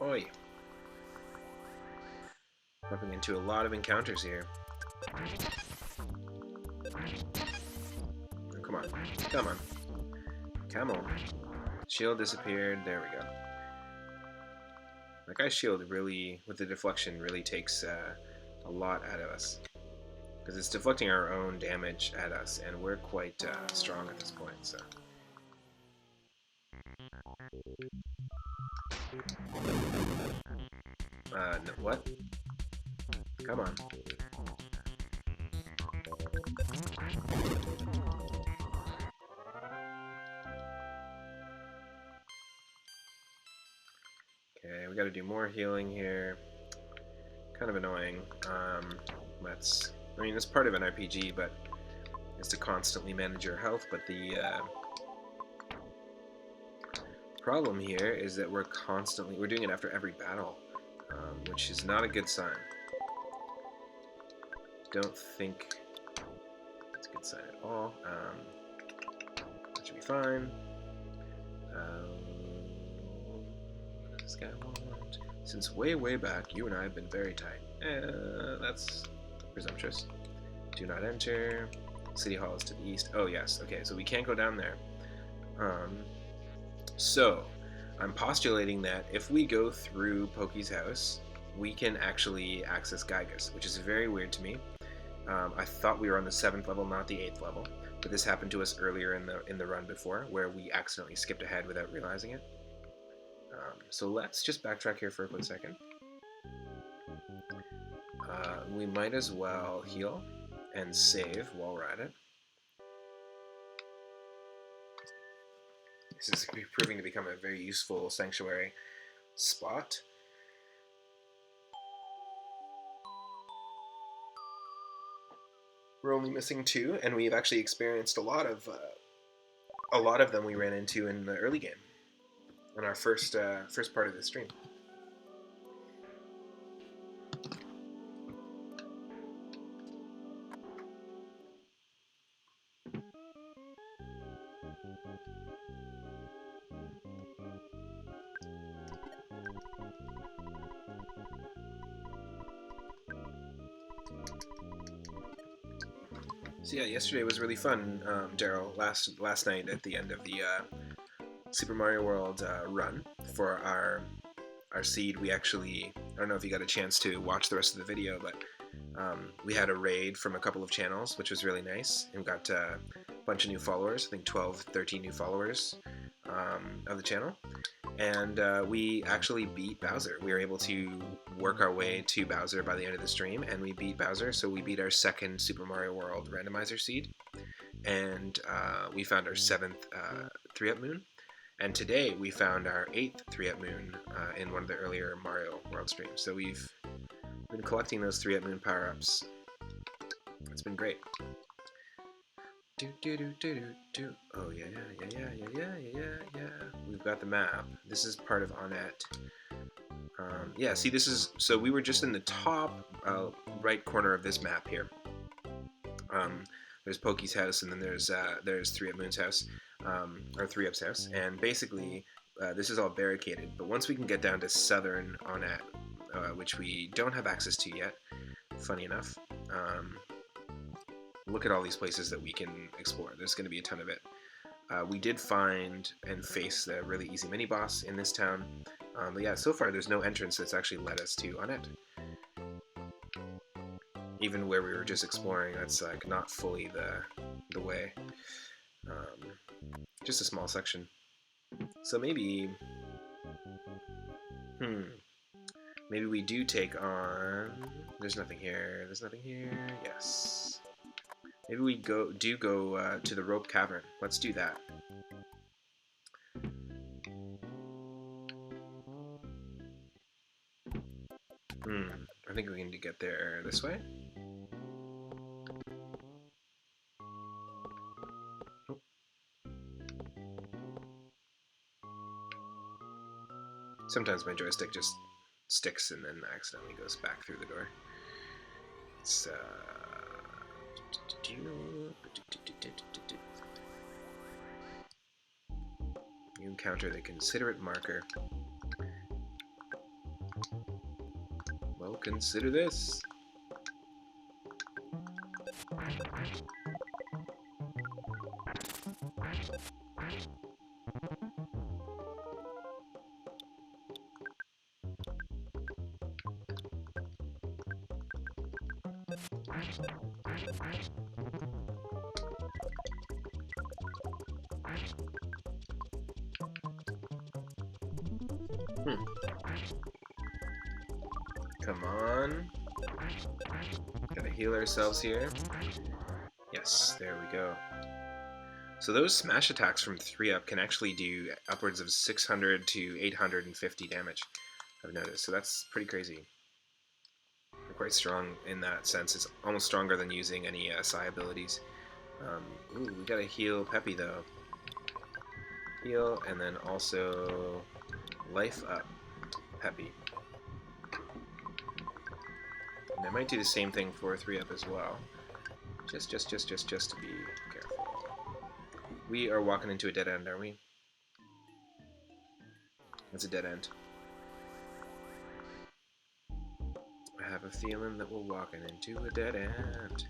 Oi. Bumping into a lot of encounters here. Oh, come on. Come on. Come on. Shield disappeared. There we go. That guy's shield really, with the deflection, really takes a lot out of us. Because it's deflecting our own damage at us, and we're quite strong at this point, so... No, what? Come on. Okay, we gotta do more healing here. Kind of annoying. I mean, it's part of an RPG, but is to constantly manage your health, but the problem here is that we're doing it after every battle, which is not a good sign. Don't think it's a good sign at all. That should be fine. What does this guy want? Since way back, you and I have been very tight. That's presumptuous. Do not enter. City Hall is to the east. Oh yes, okay, so we can't go down there. So, I'm postulating that if we go through Pokey's house, we can actually access Giygas, which is very weird to me. I thought we were on the 7th level, not the 8th level, but this happened to us earlier in the run before, where we accidentally skipped ahead without realizing it. So let's just backtrack here for a quick second. We might as well heal and save while we're at it. This is proving to become a very useful sanctuary spot. We're only missing 2, and we've actually experienced a lot of them we ran into in the early game, in our first part of the stream. So yeah, yesterday was really fun, Daryl. Last night at the end of the Super Mario World run for our seed, we actually, I don't know if you got a chance to watch the rest of the video, but We had a raid from a couple of channels, which was really nice, and got a bunch of new followers. I think 12, 13 new followers of the channel. And we actually beat Bowser. We were able to work our way to Bowser by the end of the stream, and we beat Bowser. So we beat our second Super Mario World randomizer seed, and we found our 7th 3-up moon. And today we found our 8th 3-up moon in one of the earlier Mario World streams. So we've been collecting those 3-up moon power-ups. It's been great. Oh yeah. We've got the map. This is part of Onett. Yeah, see, this is, so we were just in the top right corner of this map here. There's Pokey's house, and then there's 3-up Moon's house, or 3-up's house, and basically this is all barricaded. But once we can get down to southern Onett, which we don't have access to yet, funny enough. Look at all these places that we can explore. There's going to be a ton of it. We did find and face the really easy mini-boss in this town. But yeah, so far there's no entrance that's actually led us to Onett. Even where we were just exploring, that's like not fully the way. Just a small section. So maybe... Maybe we do take on... There's nothing here. There's nothing here. Yes. Maybe we go to the rope cavern. Let's do that. I think we need to get there this way. Oh. Sometimes my joystick just sticks and then accidentally goes back through the door. It's you encounter the considerate marker. Well, consider this. Come on. Gotta heal ourselves here. Yes, there we go. So those smash attacks from 3-up can actually do upwards of 600 to 850 damage, I've noticed. So that's pretty crazy. They're quite strong in that sense. It's almost stronger than using any Psi abilities. Ooh, we gotta heal Peppy though. Heal, and then also life up Peppy. And I might do the same thing for 3-up as well. Just to be careful. We are walking into a dead end, aren't we? It's a dead end. I have a feeling that we're walking into a dead end.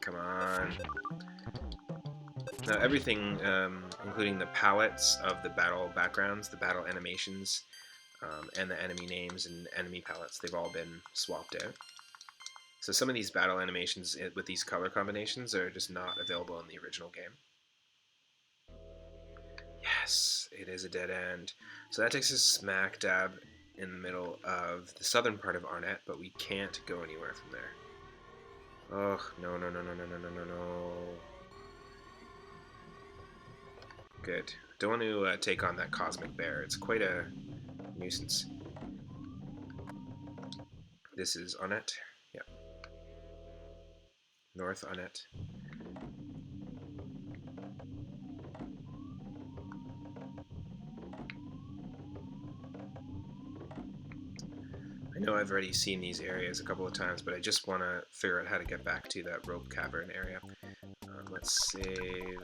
Come on. Now everything, including the palettes of the battle backgrounds, the battle animations, and the enemy names and enemy palettes, they've all been swapped out. So some of these battle animations with these color combinations are just not available in the original game. Yes, it is a dead end. So that takes us smack dab in the middle of the southern part of Onett, but we can't go anywhere from there. Oh, no. Good. Don't want to take on that cosmic bear. It's quite a nuisance. This is Onett. Yeah. North Onett. I know I've already seen these areas a couple of times, but I just want to figure out how to get back to that rope cavern area. Let's save.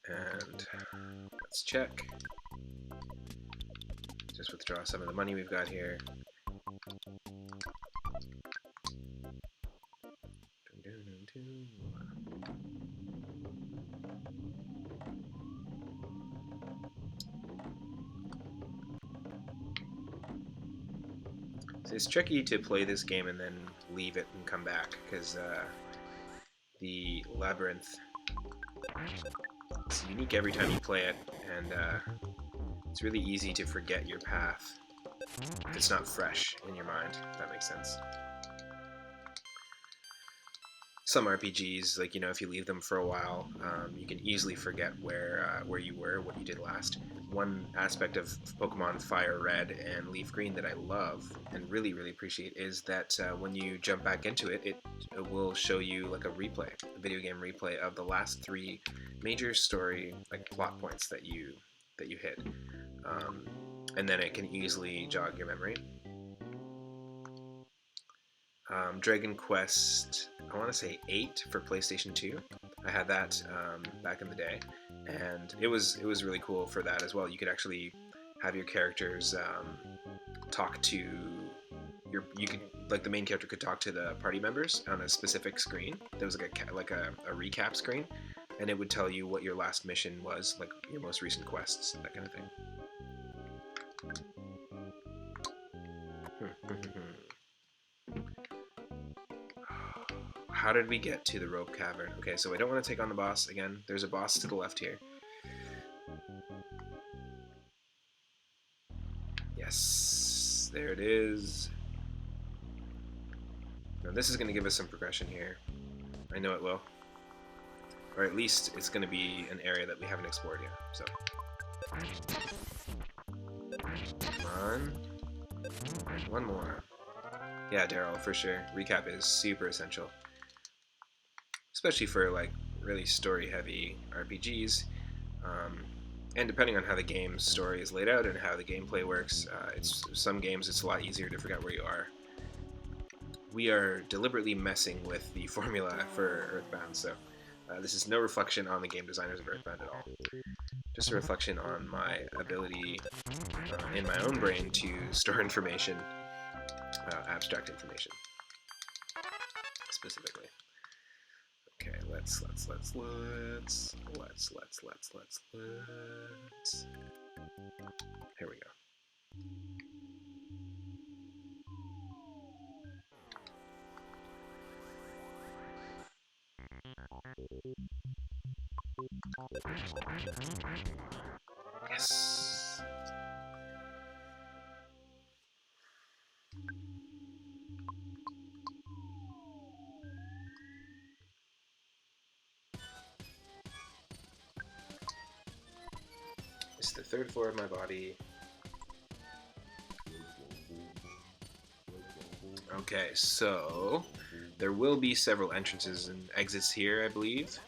And let's check. Just withdraw some of the money we've got here. So it's tricky to play this game and then leave it and come back, because the labyrinth is unique every time you play it, and it's really easy to forget your path if it's not fresh in your mind, if that makes sense. Some RPGs, like, you know, if you leave them for a while, you can easily forget where you were, what you did last. One aspect of Pokemon Fire Red and Leaf Green that I love and really, really appreciate is that when you jump back into it, it will show you like a replay, a video game replay of the last 3 major story, like, plot points that you hit, and then it can easily jog your memory. Dragon Quest, I want to say 8 for PlayStation 2. I had that back in the day, and it was really cool for that as well. You could actually have your characters talk to the main character could talk to the party members on a specific screen. There was like a recap screen, and it would tell you what your last mission was, like your most recent quests, that kind of thing. How did we get to the rope cavern? Okay, so I don't want to take on the boss again. There's a boss to the left here. Yes, there it is. Now this is going to give us some progression here. I know it will. Or at least it's going to be an area that we haven't explored yet. So, come on. One more. Yeah, Daryl, for sure. Recap is super essential. Especially for like really story-heavy RPGs, and depending on how the game's story is laid out and how the gameplay works, some games it's a lot easier to forget where you are. We are deliberately messing with the formula for EarthBound, so this is no reflection on the game designers of EarthBound at all. Just a reflection on my ability in my own brain to store information, abstract information, specifically. Okay, let's. Here we go. Yes. It's the 3rd floor of my body. Okay, so there will be several entrances and exits here, I believe.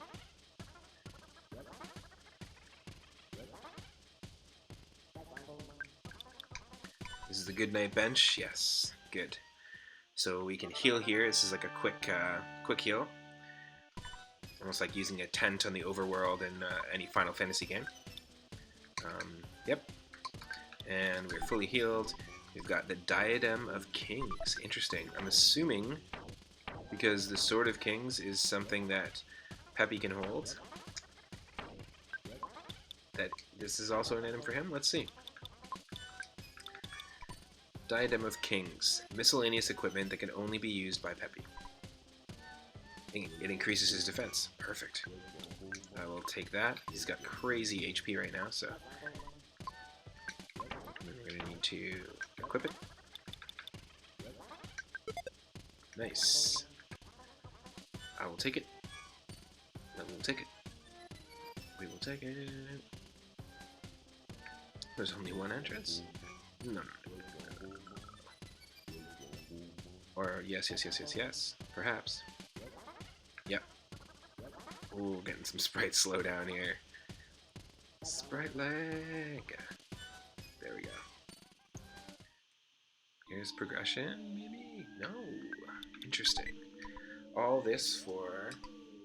This is the good night bench. Yes, good. So we can heal here. This is like a quick heal, almost like using a tent on the overworld in any Final Fantasy game. Yep. And we're fully healed. We've got the Diadem of Kings. Interesting. I'm assuming, because the Sword of Kings is something that Peppy can hold, that this is also an item for him. Let's see. Diadem of Kings. Miscellaneous equipment that can only be used by Peppy. It increases his defense. Perfect. I will take that. He's got crazy HP right now, so we're going to need to equip it. Nice. I will take it. I will take it. We will take it. There's only one entrance? No. Or yes. Perhaps. Yep. Ooh, getting some sprite slowdown here. Sprite lag. There we go. Here's progression, maybe? No. Interesting. All this for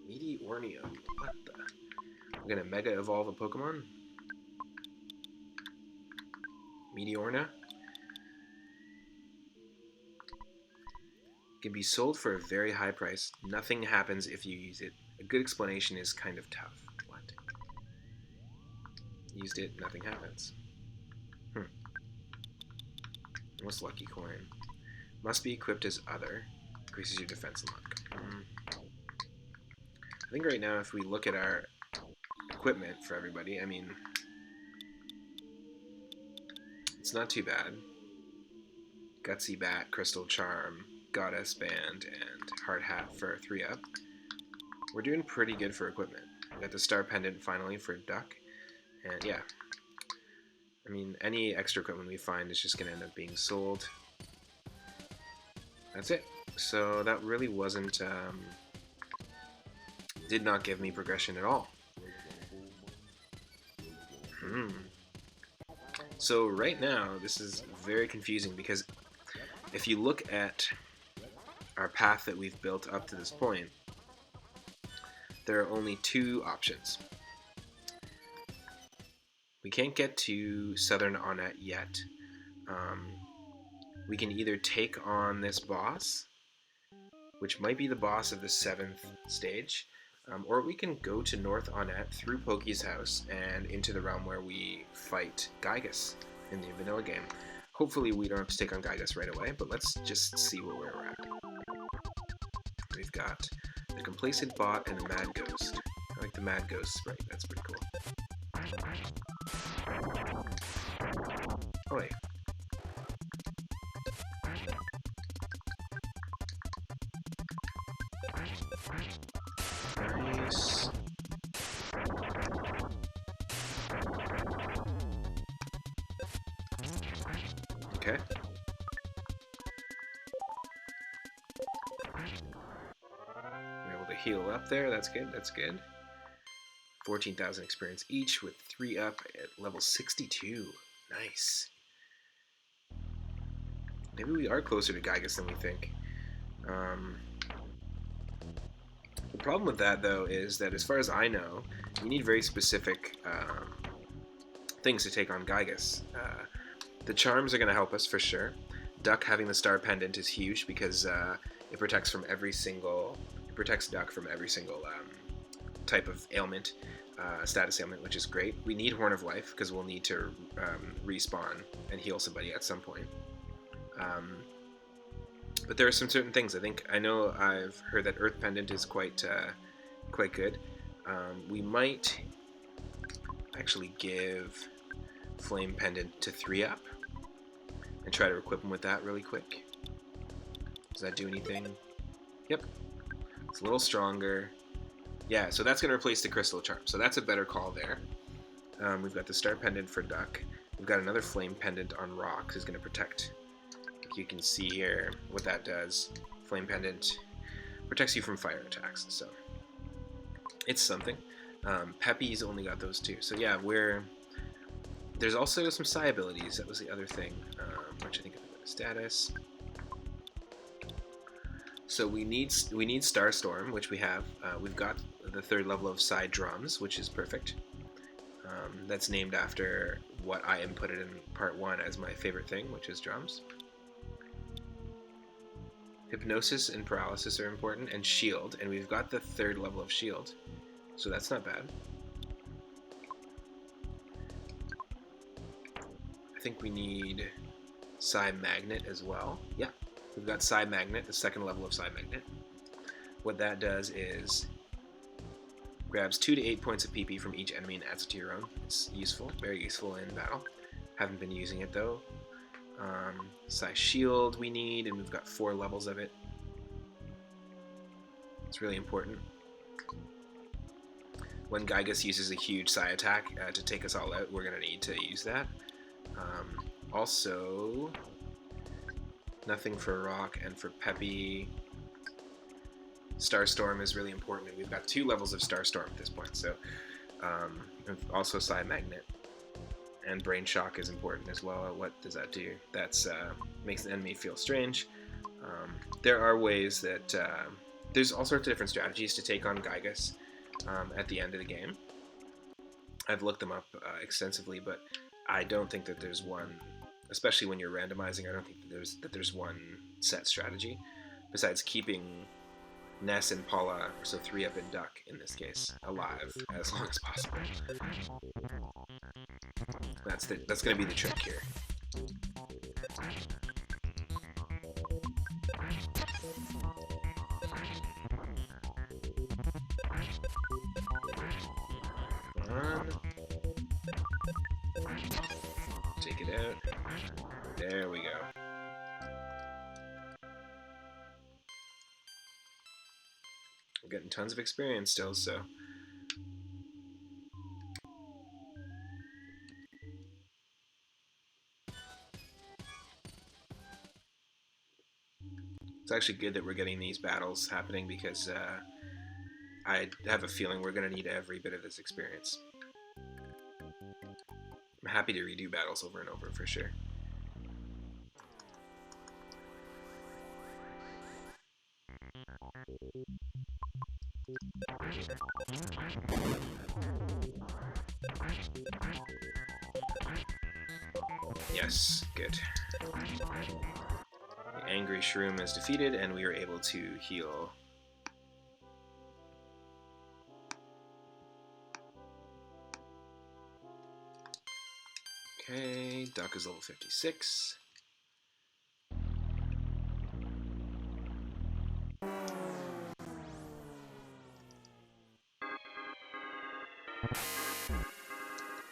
Meteornium. What the? We're gonna mega evolve a Pokemon? Meteorna? Can be sold for a very high price. Nothing happens if you use it. A good explanation is kind of tough. What? Used it, nothing happens. Most lucky coin. Must be equipped as other. Increases your defense and luck. I think right now if we look at our equipment for everybody, I mean, it's not too bad. Gutsy Bat, Crystal Charm, Goddess Band, and Hard Hat for 3-up. We're doing pretty good for equipment. We got the Star Pendant finally for Duck. And yeah, I mean, any extra equipment we find is just going to end up being sold. That's it. So that really wasn't, did not give me progression at all. So right now, this is very confusing because if you look at our path that we've built up to this point, there are only two options. We can't get to Southern Onnet yet. We can either take on this boss, which might be the boss of the 7th stage, or we can go to North Onnet through Pokey's house and into the realm where we fight Giygas in the vanilla game. Hopefully we don't have to take on Giygas right away, but let's just see where we're at. We've got the Complacent Bot and the Mad Ghost. I like the Mad Ghost sprite, that's pretty cool. Oh wait. Nice. Okay. We're able to heal up there, that's good, that's good. 14,000 experience each with 3-up at level 62. Nice. Maybe we are closer to Giygas than we think. The problem with that, though, is that as far as I know, you need very specific things to take on Giygas. The charms are going to help us for sure. Duck having the Star Pendant is huge because it protects from every single. It protects Duck from every single type of ailment, status ailment, which is great. We need Horn of Life because we'll need to respawn and heal somebody at some point. But there are some certain things. I know I've heard that Earth Pendant is quite good. We might actually give Flame Pendant to 3-up and try to equip him with that really quick. Does that do anything? Yep. It's a little stronger. Yeah, so that's going to replace the Crystal Charm. So that's a better call there. We've got the Star Pendant for Duck. We've got another Flame Pendant on Rock, who's going to protect. You can see here what that does. Flame Pendant protects you from fire attacks, so it's something. Peppy's only got those two. So yeah, there's also some Psi abilities. That was the other thing, which I think is a status. So we need Starstorm, which we have. We've got the 3rd level of Psi Drums, which is perfect. That's named after what I inputted in part 1 as my favorite thing, which is drums. Hypnosis and Paralysis are important, and Shield, and we've got the 3rd level of Shield, so that's not bad. I think we need Psi Magnet as well. Yeah, we've got Psi Magnet, the 2nd level of Psi Magnet. What that does is grabs 2 to 8 points of PP from each enemy and adds it to your own. It's useful, very useful in battle. Haven't been using it though. Psi Shield we need, and we've got 4 levels of it. It's really important. When Giygas uses a huge Psi attack to take us all out, we're going to need to use that. Also, nothing for Rock, and for Peppy, Starstorm is really important, and we've got 2 levels of Starstorm at this point, so also Psi Magnet. And Brain Shock is important as well. What does that do? That's makes the enemy feel strange. There are ways that there's all sorts of different strategies to take on Giygas at the end of the game. I've looked them up extensively, but I don't think that there's one, especially when you're randomizing. I don't think that there's one set strategy besides keeping Ness and Paula, so 3-up and Duck in this case, alive as long as possible. That's going to be the trick here. out. There we go. I'm getting tons of experience still, so. It's actually good that we're getting these battles happening because I have a feeling we're going to need every bit of this experience. I'm happy to redo battles over and over for sure. Yes, good. The angry shroom is defeated and we are able to heal. Okay, Duck is level 56.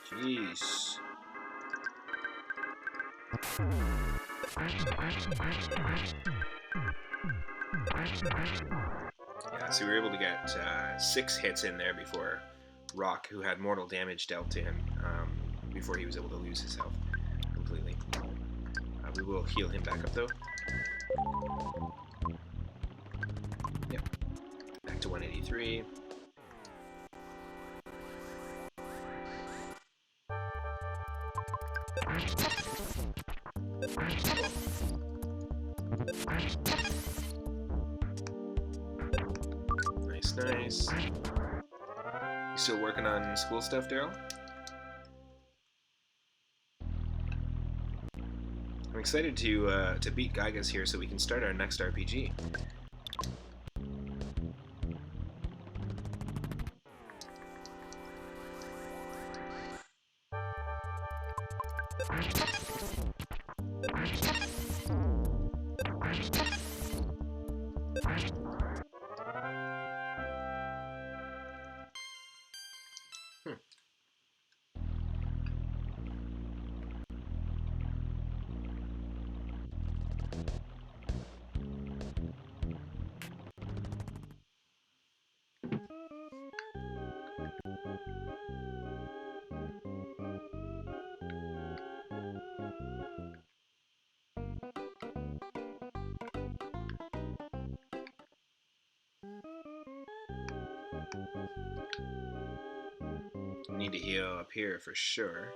Jeez. Yeah, so we were able to get 6 hits in there before Rock, who had mortal damage dealt to him, before he was able to lose his health completely. We will heal him back up though. Yep. Back to 183. Nice, nice. You still working on school stuff, Daryl? I'm excited to beat Giygas here so we can start our next RPG. Need to heal up here for sure.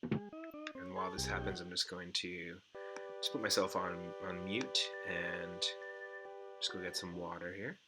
And while this happens, I'm just going to put myself on mute and just go get some water here.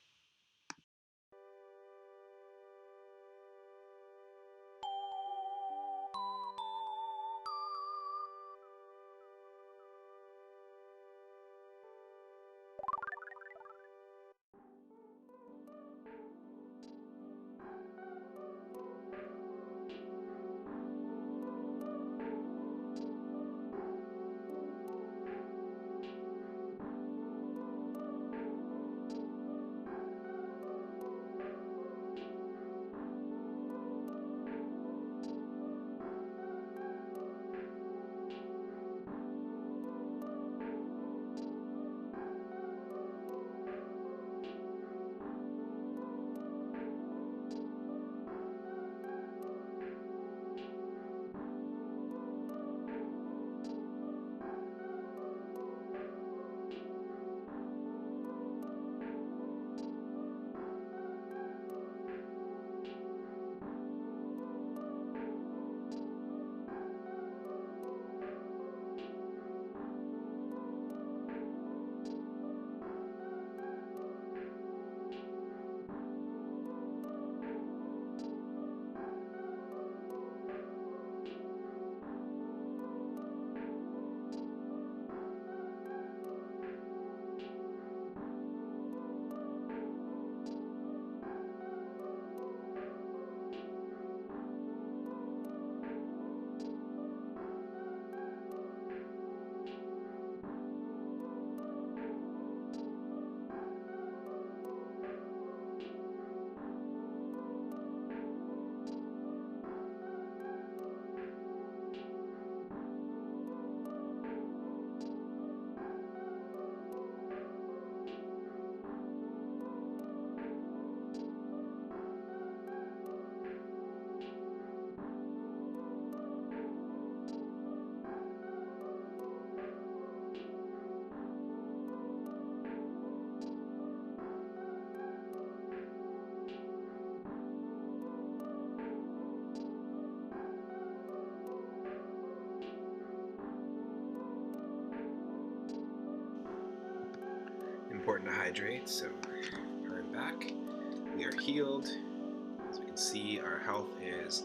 important to hydrate, so I'm back. We are healed. As we can see, our health is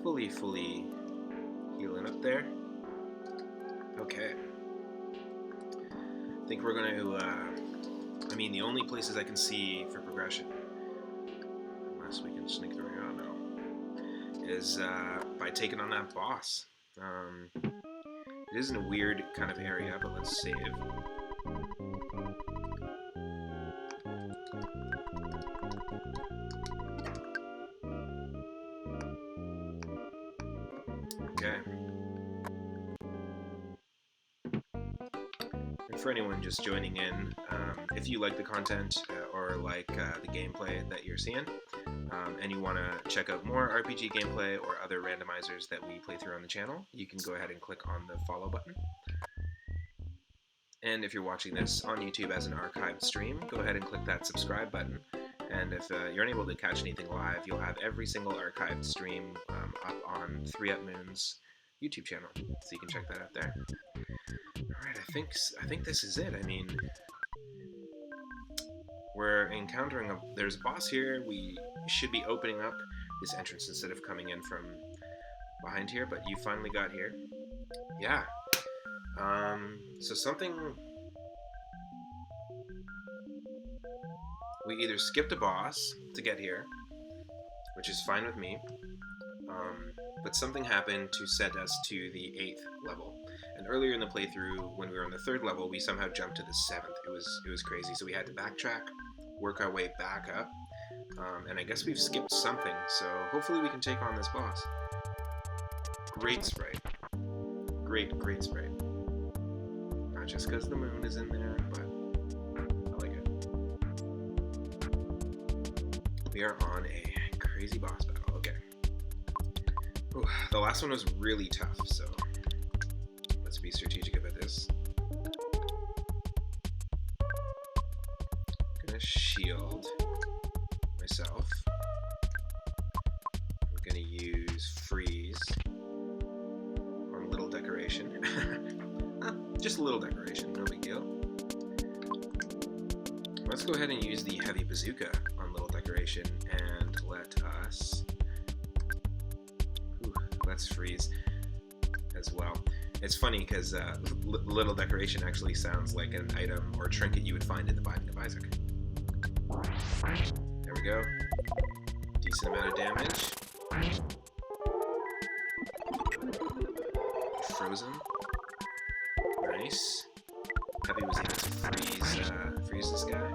fully healing up there. Okay. I think we're going to, I mean, the only places I can see for progression, unless we can sneak the way out now, is by taking on that boss. It is in a weird kind of area, but let's save. Okay. And for anyone just joining in, if you like the content or like the gameplay that you're seeing, and you want to check out more RPG gameplay or other randomizers that we play through on the channel, you can go ahead and click on the follow button. And if you're watching this on YouTube as an archived stream, go ahead and click that subscribe button. And if you're unable to catch anything live, you'll have every single archived stream up on 3UpMoon's YouTube channel, so you can check that out there. Alright, I think this is it. I mean, we're encountering there's a boss here. We should be opening up this entrance instead of coming in from behind here, but you finally got here. Yeah. So something... We either skipped a boss to get here, which is fine with me, but something happened to set us to the 8th level. And earlier in the playthrough, when we were on the 3rd level, we somehow jumped to the 7th. It was crazy, so we had to backtrack, work our way back up, and I guess we've skipped something, so hopefully we can take on this boss. Great sprite. Great sprite. Not just because the moon is in there, but I like it. We are on a crazy boss battle. Okay. Ooh, the last one was really tough, so let's be strategic about this. I'm gonna shield myself. I'm gonna use freeze on little decoration. Just a little decoration, no big deal. Let's go ahead and use the heavy bazooka on little decoration and let us... Ooh, let's freeze as well. It's funny because little decoration actually sounds like an item or trinket you would find in the Binding of Isaac. There we go. Decent amount of damage. Frozen. Nice. Heavy was able to freeze this guy.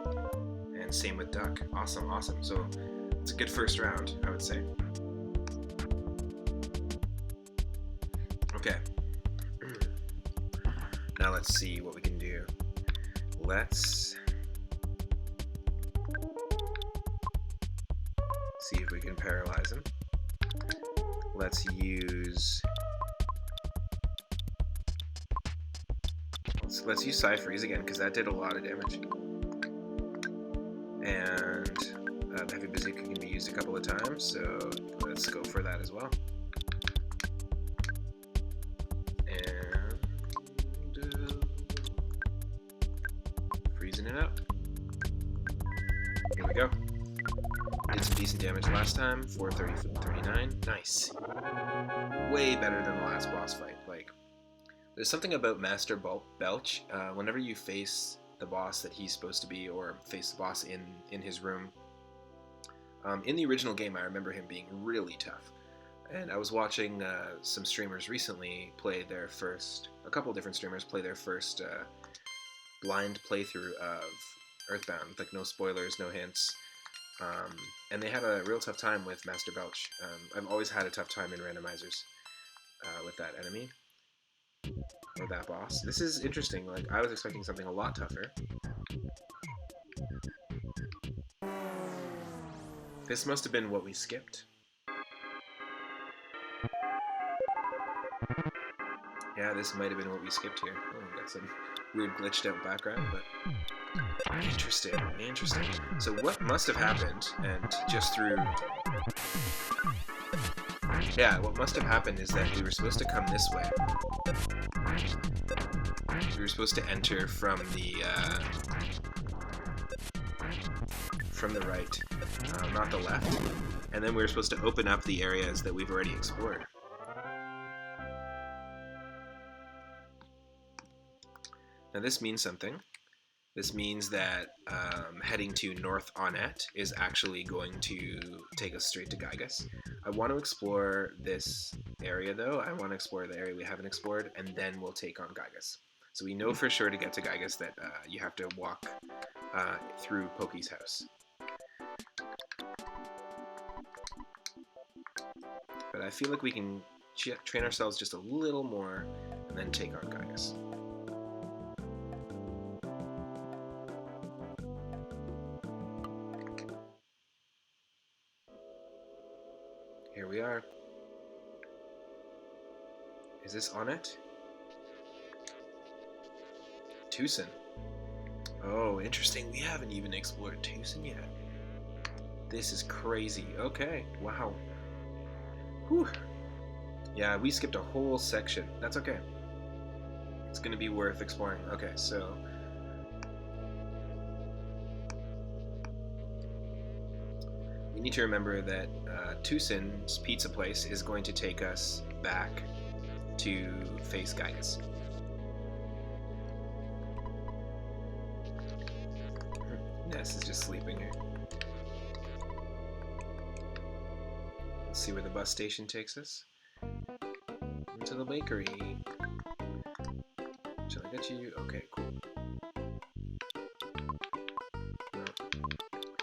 And same with Duck. Awesome. So it's a good first round, I would say. Okay. Now let's see what we can do. Let's see if we can paralyze him. Let's use... Let's use Psy Freeze again, because that did a lot of damage. And Heavy Bazooka can be used a couple of times, so let's go for that as well. And... freezing it up. Here we go. Did some decent damage last time, 439. Nice. Way better than the last boss fight. Like, there's something about Master Belch, whenever you face the boss that he's supposed to be, or face the boss in his room. In the original game, I remember him being really tough. And I was watching some streamers recently play their first, a couple different streamers play their first blind playthrough of EarthBound, like no spoilers, no hints. And they had a real tough time with Master Belch. I've always had a tough time in randomizers with that enemy. Or that boss. This is interesting, like I was expecting something a lot tougher. This must have been what we skipped. Yeah, this might have been what we skipped here. Oh, we got some weird glitched out background, but interesting. So what must have happened, and just through... Yeah, what must have happened is that we were supposed to come this way. We were supposed to enter from the right, not the left, and then we were supposed to open up the areas that we've already explored. Now this means something. This means that heading to North Onnet is actually going to take us straight to Giygas. I want to explore this area though. I want to explore the area we haven't explored, and then we'll take on Giygas. So we know for sure to get to Giygas that you have to walk through Poki's house. But I feel like we can train ourselves just a little more and then take on Giygas. Here we are. Is this Onnet? Tucson. Oh, interesting. We haven't even explored Tucson yet. This is crazy. Okay, wow. Whew. Yeah, we skipped a whole section. That's okay. It's gonna be worth exploring. Okay, so... we need to remember that Tucson's pizza place is going to take us back to face Giygas. Ness is just sleeping here. Let's see where the bus station takes us. Into the bakery. Shall I get you? Okay, cool. No.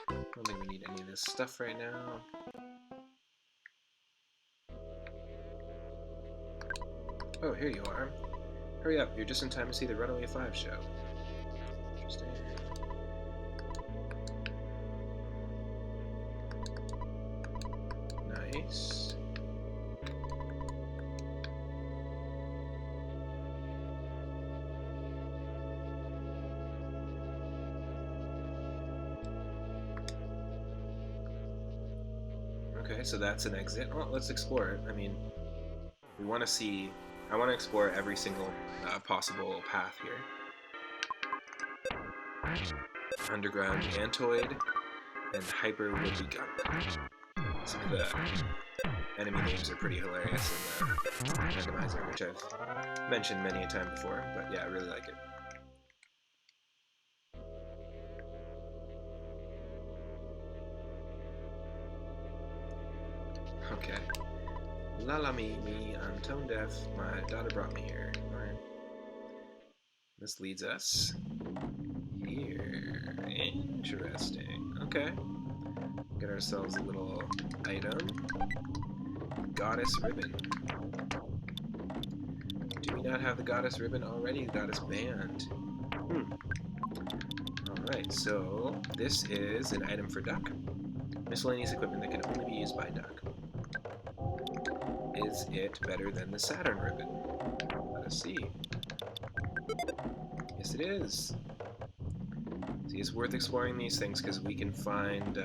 I don't think we need any of this stuff right now. Oh, here you are. Hurry up, you're just in time to see the Runaway 5 show. Interesting. Nice. Okay, so that's an exit. Well, let's explore it. I mean, we want to see... I want to explore every single possible path here. Underground Antoid and Hyper Would-Be Gun. Some of the enemy names are pretty hilarious in the randomizer, which I've mentioned many a time before, but yeah, I really like it. Okay. La me, I'm tone deaf. My daughter brought me here. Alright. This leads us here. Interesting. Okay. Get ourselves a little item. Goddess ribbon. Do we not have the goddess ribbon already? The goddess band. Alright, so this is an item for Duck. Miscellaneous equipment that can only be used by Duck. Is it better than the Saturn ribbon? Let us see. Yes, it is. See, it's worth exploring these things because we can find,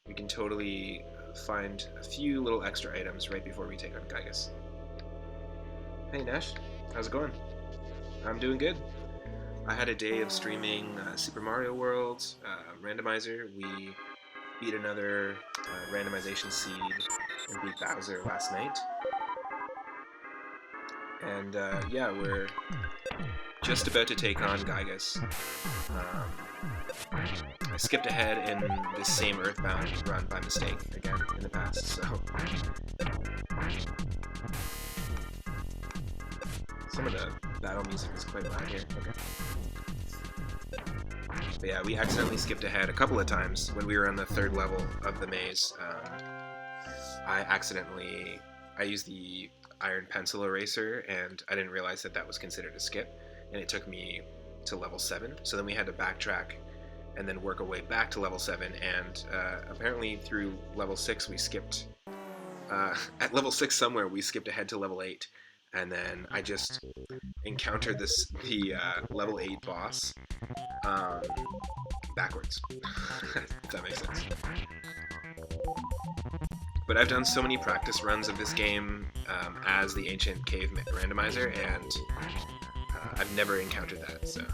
we can totally find a few little extra items right before we take on Giygas. Hey Nash, how's it going? I'm doing good. I had a day of streaming Super Mario World, Randomizer. We beat another randomization seed and beat Bowser last night. And yeah, we're just about to take on Giygas. I skipped ahead in this same EarthBound run by mistake again in the past, so... Some of the battle music is quite loud here. Okay. But yeah, we accidentally skipped ahead a couple of times when we were on the third level of the maze. I used the iron pencil eraser, and I didn't realize that that was considered a skip, and it took me to level 7. So then we had to backtrack and then work our way back to level 7, and apparently through level 6 we skipped, at level 6 somewhere we skipped ahead to level 8, and then I just encountered the level 8 boss backwards, if that makes sense. But I've done so many practice runs of this game as the Ancient Cave Randomizer, and I've never encountered that, so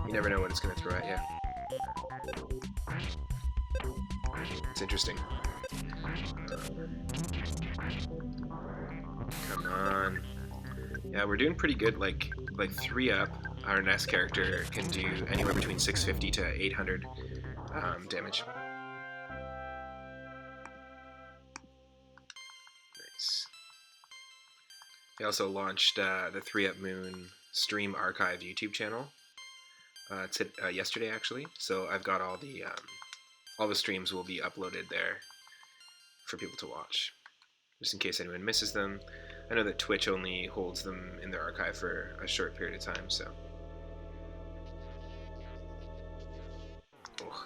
you never know what it's going to throw at you. It's interesting. Come on. Yeah, we're doing pretty good. Like 3 up, our NES character can do anywhere between 650 to 800 damage. Nice. They also launched the 3 Up Moon Stream Archive YouTube channel. It's yesterday actually, so I've got all the streams will be uploaded there for people to watch, just in case anyone misses them. I know that Twitch only holds them in their archive for a short period of time, so. Oh.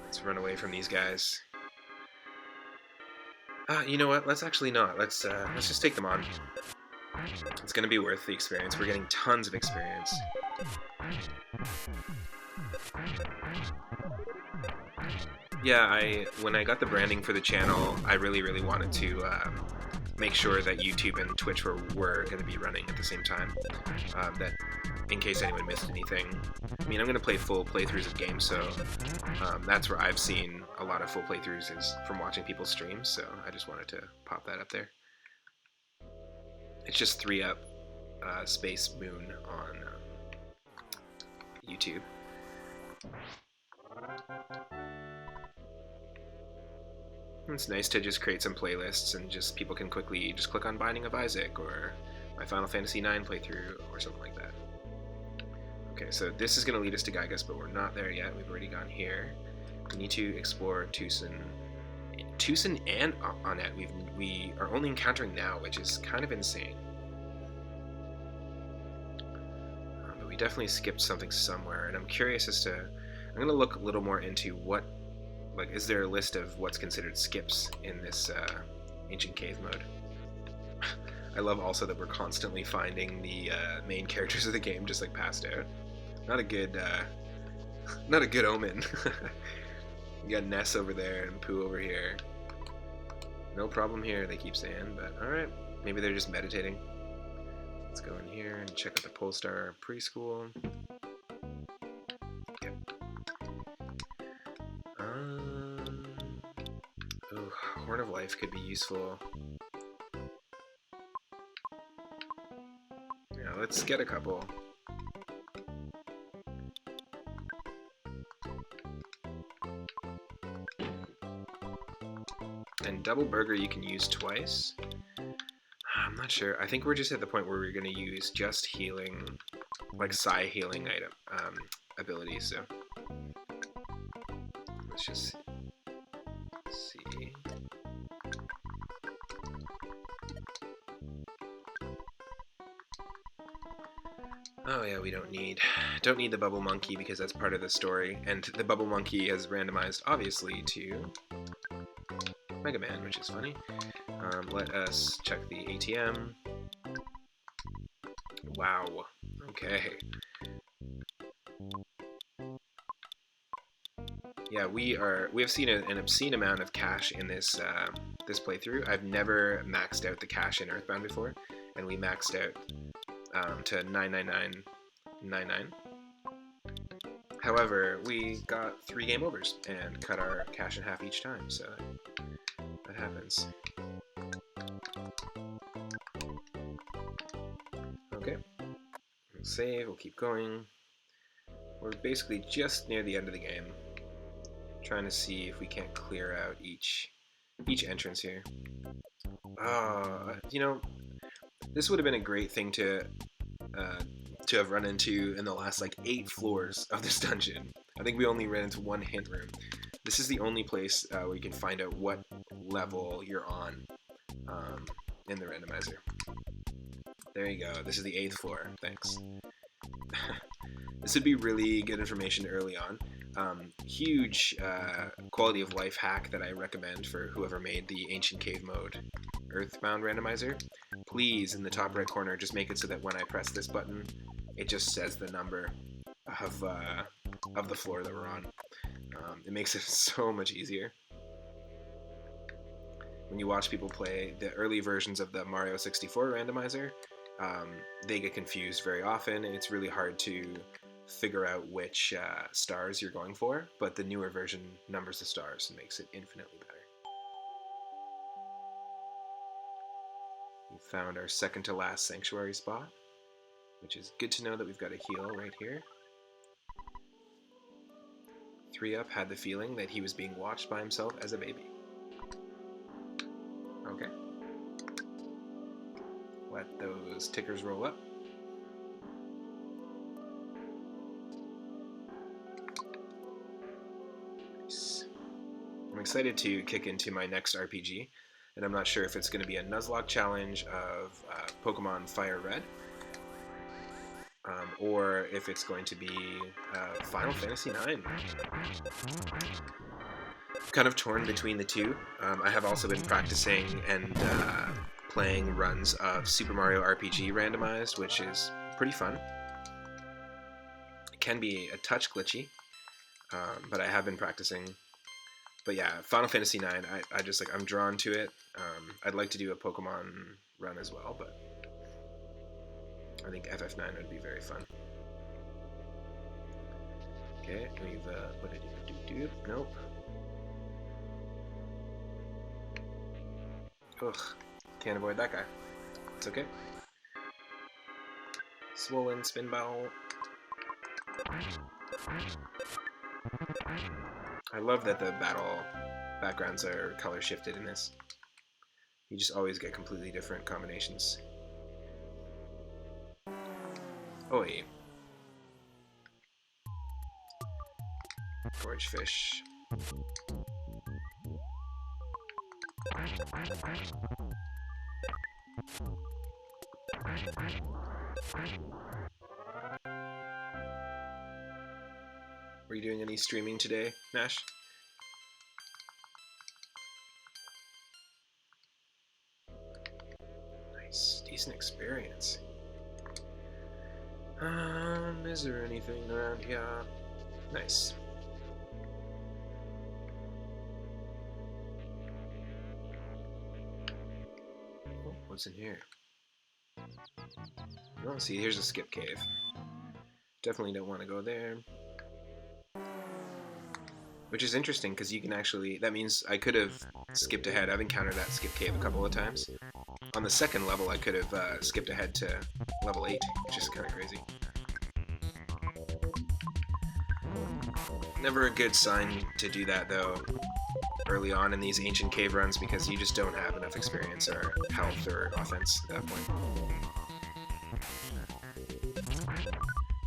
Let's run away from these guys. You know what? Let's actually not. Let's just take them on. It's gonna be worth the experience. We're getting tons of experience. Yeah, when I got the branding for the channel, I really wanted to make sure that YouTube and Twitch were going to be running at the same time. That in case anyone missed anything. I mean, I'm going to play full playthroughs of games, so that's where I've seen a lot of full playthroughs is from watching people's streams, so I just wanted to pop that up there. It's just 3 Up Space Moon on YouTube. It's nice to just create some playlists and just people can quickly just click on Binding of Isaac or my Final Fantasy IX playthrough or something like that. Okay, so this is going to lead us to Giygas, but we're not there yet. We've already gone here. We need to explore Tucson and Onett. We are only encountering now, which is kind of insane. But we definitely skipped something somewhere, and I'm curious as to. I'm going to look a little more into what. Like, is there a list of what's considered skips in this ancient cave mode? I love also that we're constantly finding the main characters of the game just like passed out. Not a good omen. You got Ness over there and Pooh over here. No problem here, they keep saying, but alright. Maybe they're just meditating. Let's go in here and check out the Polestar preschool. Horn of Life could be useful. Yeah, let's get a couple. And double burger you can use twice. I'm not sure. I think we're just at the point where we're going to use just healing, like psi healing item abilities. So let's just see. Oh yeah, we don't need the bubble monkey because that's part of the story, and the bubble monkey is randomized obviously to Mega Man, which is funny. Let us check the ATM. Wow. Okay. Yeah, we have seen an obscene amount of cash in this this playthrough. I've never maxed out the cash in EarthBound before, and we maxed out to 99999. However, we got 3 game overs and cut our cash in half each time, so that happens. Okay, we'll save, we'll keep going. We're basically just near the end of the game. Trying to see if we can't clear out each entrance here. You know, this would have been a great thing to have run into in the last like 8 floors of this dungeon. I think we only ran into 1 hint room. This is the only place where you can find out what level you're on in the randomizer. There you go. This is the 8th floor. Thanks. This would be really good information early on. Huge quality of life hack that I recommend for whoever made the Ancient Cave mode EarthBound Randomizer. Please, in the top right corner, just make it so that when I press this button, it just says the number of the floor that we're on. It makes it so much easier. when you watch people play the early versions of the Mario 64 randomizer, they get confused very often, and it's really hard to figure out which stars you're going for, but the newer version numbers the stars and makes it infinitely better. We found our second to last sanctuary spot, which is good to know that we've got a heal right here. 3-Up had the feeling that he was being watched by himself as a baby. Okay. Let those tickers roll up. Nice. I'm excited to kick into my next RPG, and I'm not sure if it's going to be a Nuzlocke challenge of Pokemon Fire Red, or if it's going to be Final Fantasy IX. Kind of torn between the two. I have also been practicing and playing runs of Super Mario RPG Randomized, which is pretty fun. It can be a touch glitchy, but I have been practicing. But yeah, Final Fantasy IX, I'm drawn to it. I'd like to do a Pokemon run as well, but I think FF9 would be very fun. Okay, we've, what did you do? Nope. Ugh, can't avoid that guy. It's okay. Swollen spin bowel. I love that the battle backgrounds are color shifted in this. You just always get completely different combinations. Oi. Gorge fish. Were you doing any streaming today, Nash? Nice, decent experience. Is there anything around here? Nice. Oh, what's in here? Oh, see, here's a skip cave. Definitely don't want to go there. Which is interesting, because you can actually... That means I could have skipped ahead. I've encountered that skip cave a couple of times. On the second level, I could have skipped ahead to level 8, which is kind of crazy. Never a good sign to do that, though, early on in these ancient cave runs, because you just don't have enough experience or health or offense at that point.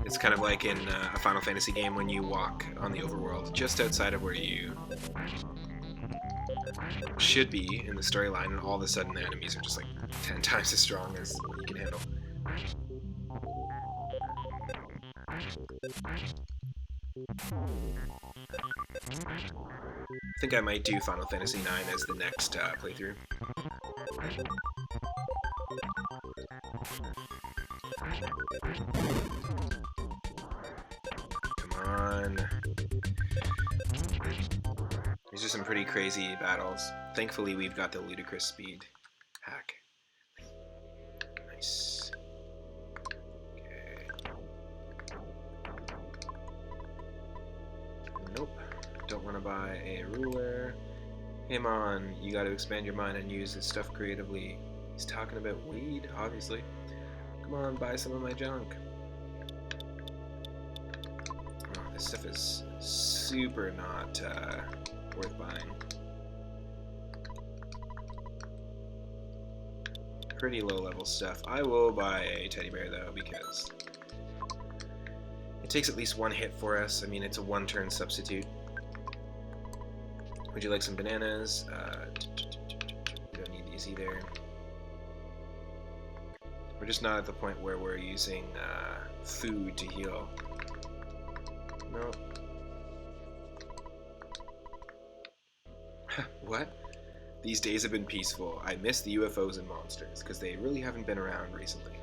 It's kind of like in a Final Fantasy game when you walk on the overworld just outside of where you should be in the storyline, and all of a sudden the enemies are just like 10 times as strong as what you can handle. I think I might do Final Fantasy IX as the next playthrough. Come on. These are some pretty crazy battles. Thankfully, we've got the ludicrous speed hack. Nice. Okay. Nope. Don't want to buy a ruler. Hey, man, you got to expand your mind and use this stuff creatively. He's talking about weed, obviously. Come on, buy some of my junk. Oh, this stuff is super not worth buying. Pretty low level stuff. I will buy a teddy bear though, because it takes at least one hit for us. I mean, it's a one-turn substitute. Would you like some bananas? We don't need these either. We're just not at the point where we're using food to heal. No. What? These days have been peaceful. I miss the UFOs and monsters, because they really haven't been around recently.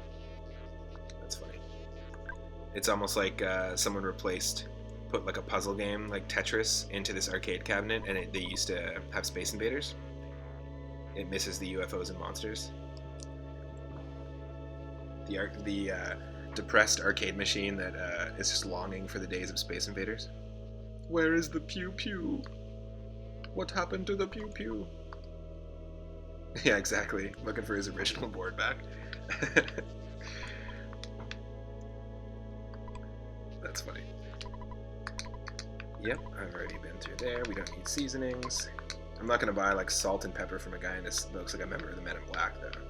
That's funny. It's almost like someone put like a puzzle game, like Tetris, into this arcade cabinet, and they used to have Space Invaders. it misses the UFOs and monsters. The depressed arcade machine that is just longing for the days of Space Invaders. Where is the pew pew? What happened to the pew pew? Yeah, exactly. Looking for his original board back. That's funny. Yep, I've already been through there. We don't need seasonings. I'm not gonna buy like salt and pepper from a guy and this looks like a member of the Men in Black though. I'm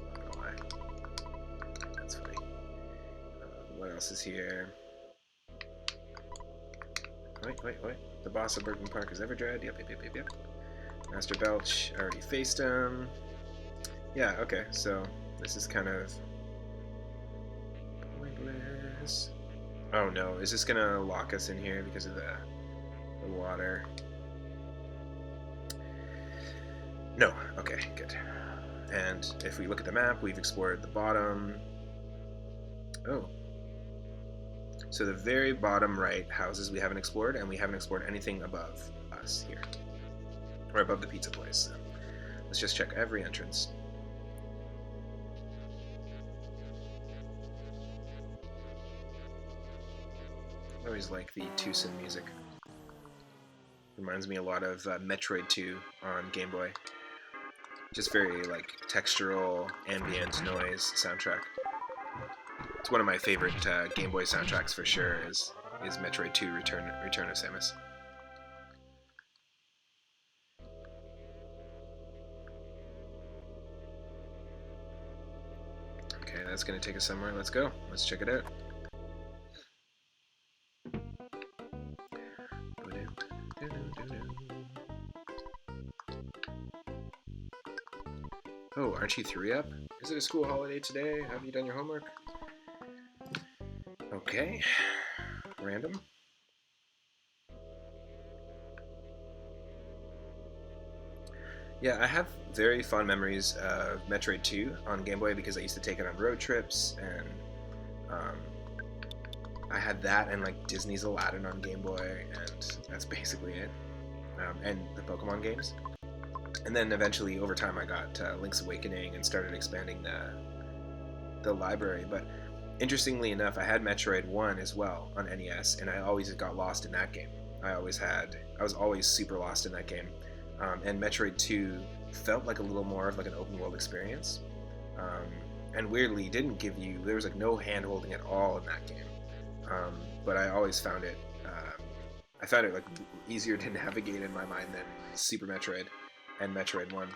not gonna lie. That's funny. What else is here? Wait. The boss of Bergman Park is Everdread. Yep. Master Belch, I already faced him. Yeah, okay, so this is kind of pointless. Oh no, is this gonna lock us in here because of the water? No, okay, good. And if we look at the map, we've explored the bottom. Oh. So the very bottom right houses we haven't explored, and we haven't explored anything above us here. Or above the pizza place. So let's just check every entrance. I always like the Tucson music. Reminds me a lot of Metroid 2 on Game Boy. Just very like textural, ambient noise soundtrack. It's one of my favorite Game Boy soundtracks for sure. Is Metroid 2 Return of Samus. Okay, that's gonna take us somewhere. Let's go. Let's check it out. Oh, aren't you 3 up? Is it a school holiday today? Have you done your homework? Okay. Random. Yeah, I have very fond memories of Metroid 2 on Game Boy because I used to take it on road trips, and I had that and like Disney's Aladdin on Game Boy, and that's basically it. And the Pokemon games. And then eventually, over time, I got Link's Awakening and started expanding the library. But interestingly enough, I had Metroid 1 as well on NES, and I always got lost in that game. I was always super lost in that game. And Metroid 2 felt like a little more of like an open world experience. And weirdly, didn't give you, there was like no hand holding at all in that game. But I always found it, like easier to navigate in my mind than Super Metroid and Metroid 1,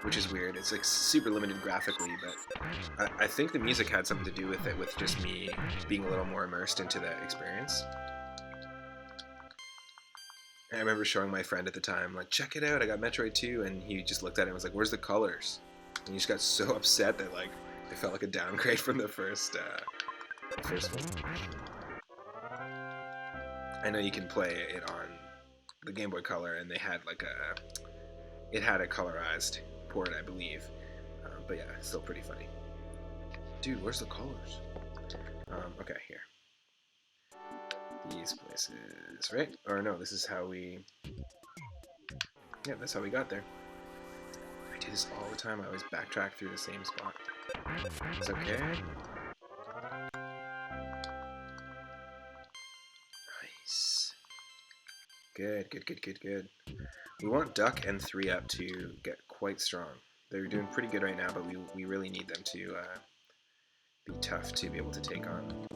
which is weird. It's like super limited graphically, but I think the music had something to do with it, with just me being a little more immersed into the experience. And I remember showing my friend at the time, like, check it out, I got Metroid 2, and he just looked at it and was like, where's the colors? And he just got so upset that like it felt like a downgrade from the first one. I know you can play it on the Game Boy Color, and they had like it had a colorized port, I believe. But yeah, it's still pretty funny. Dude, where's the colors? Okay, here. These places, right? Or no, this is how we... Yeah, that's how we got there. I do this all the time. I always backtrack through the same spot. It's okay. Nice. Good. We want Duck and 3 up to get quite strong. They're doing pretty good right now, but we really need them to be tough to be able to take on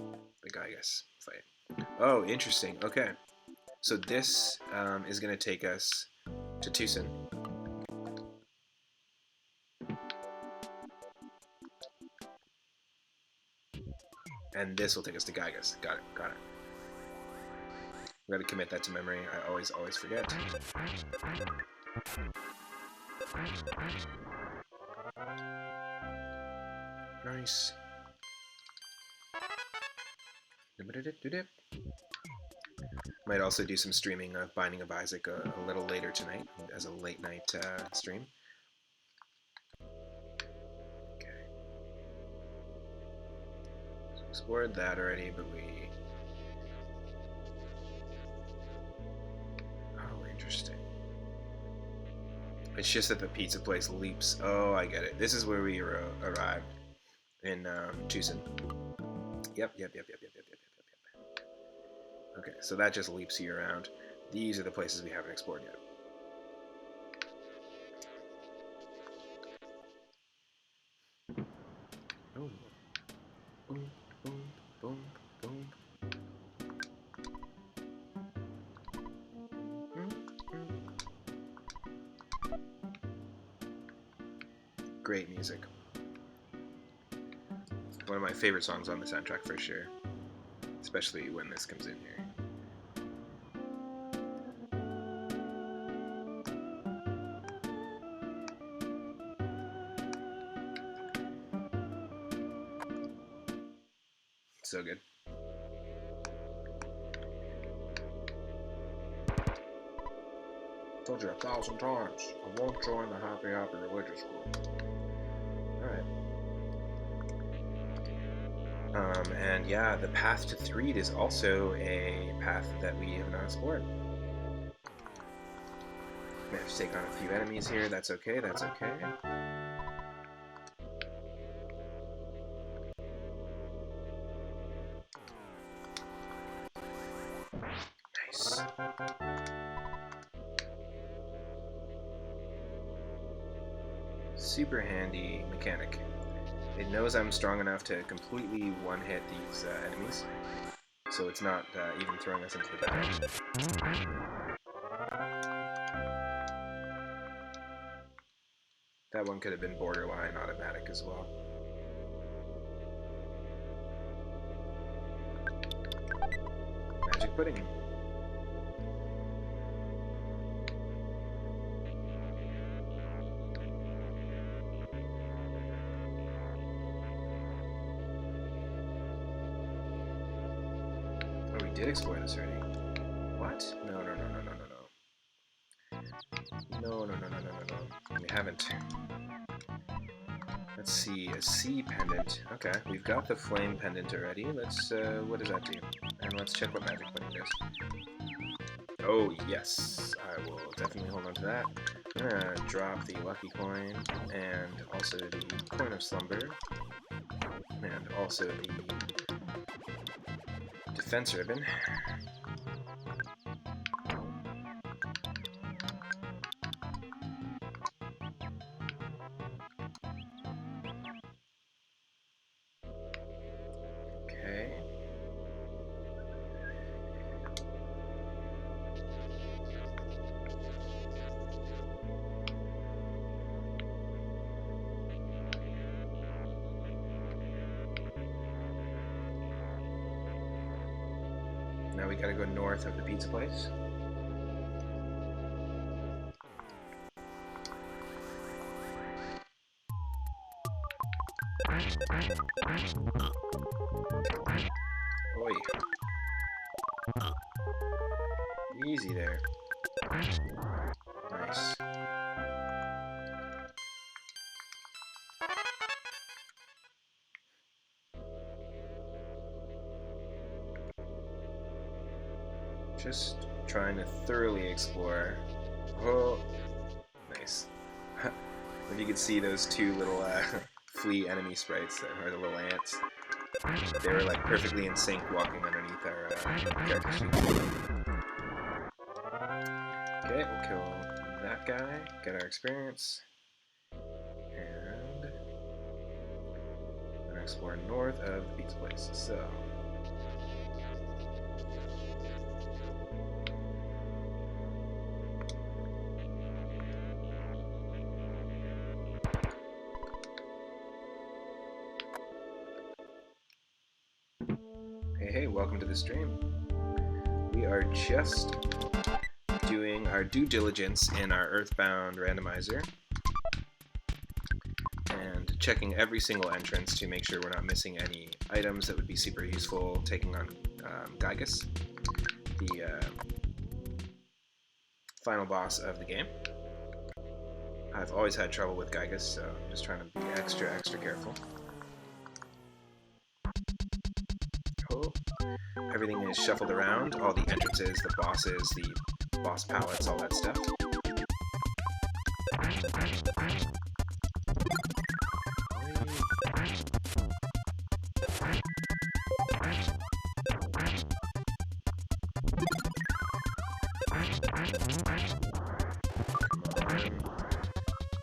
the Giygas fight. Oh, interesting. Okay. So this is going to take us to Tucson. And this will take us to Giygas. Got it. We gotta commit that to memory. I always forget. Nice. Might also do some streaming of Binding of Isaac a little later tonight as a late night stream. Okay. So explored that already, but we... Oh, interesting. It's just that the pizza place leaps. Oh, I get it. This is where we arrived in Tucson. Yep. Okay, so that just leaps you around. These are the places we haven't explored yet. Oh. Boom, boom, boom, boom. Great music. One of my favorite songs on the soundtrack for sure. Especially when this comes in here. So good. Told you 1,000 times, I won't join the happy religious group. Alright. And yeah, the path to Threed is also a path that we have not explored. We have to take on a few enemies here, that's okay, that's okay. Nice. Super handy mechanic. It knows I'm strong enough to completely one-hit these enemies, so it's not even throwing us into the battle. That one could have been borderline automatic as well. Magic pudding. Did explore this already. What? No. No. We haven't. Let's see, a sea pendant. Okay, we've got the flame pendant already. Let's, what does that do? And let's check what magic pudding does. Oh, yes. I will definitely hold on to that. I'm gonna drop the lucky coin, and also the coin of slumber, and also the defense ribbon. Okay. Now we gotta go north of the pizza place. Oi. Easy there. Nice. Just trying to thoroughly explore. Oh, nice. If you could see those two little flea enemy sprites, or the little ants, they were like perfectly in sync walking underneath our character sheet. Okay, we'll kill that guy, get our experience, and we're gonna explore north of the pizza place. So. Hey, welcome to the stream. We are just doing our due diligence in our EarthBound Randomizer and checking every single entrance to make sure we're not missing any items that would be super useful taking on Giygas, the final boss of the game. I've always had trouble with Giygas, so I'm just trying to be extra careful. Everything is shuffled around, all the entrances, the bosses, the boss palettes, all that stuff.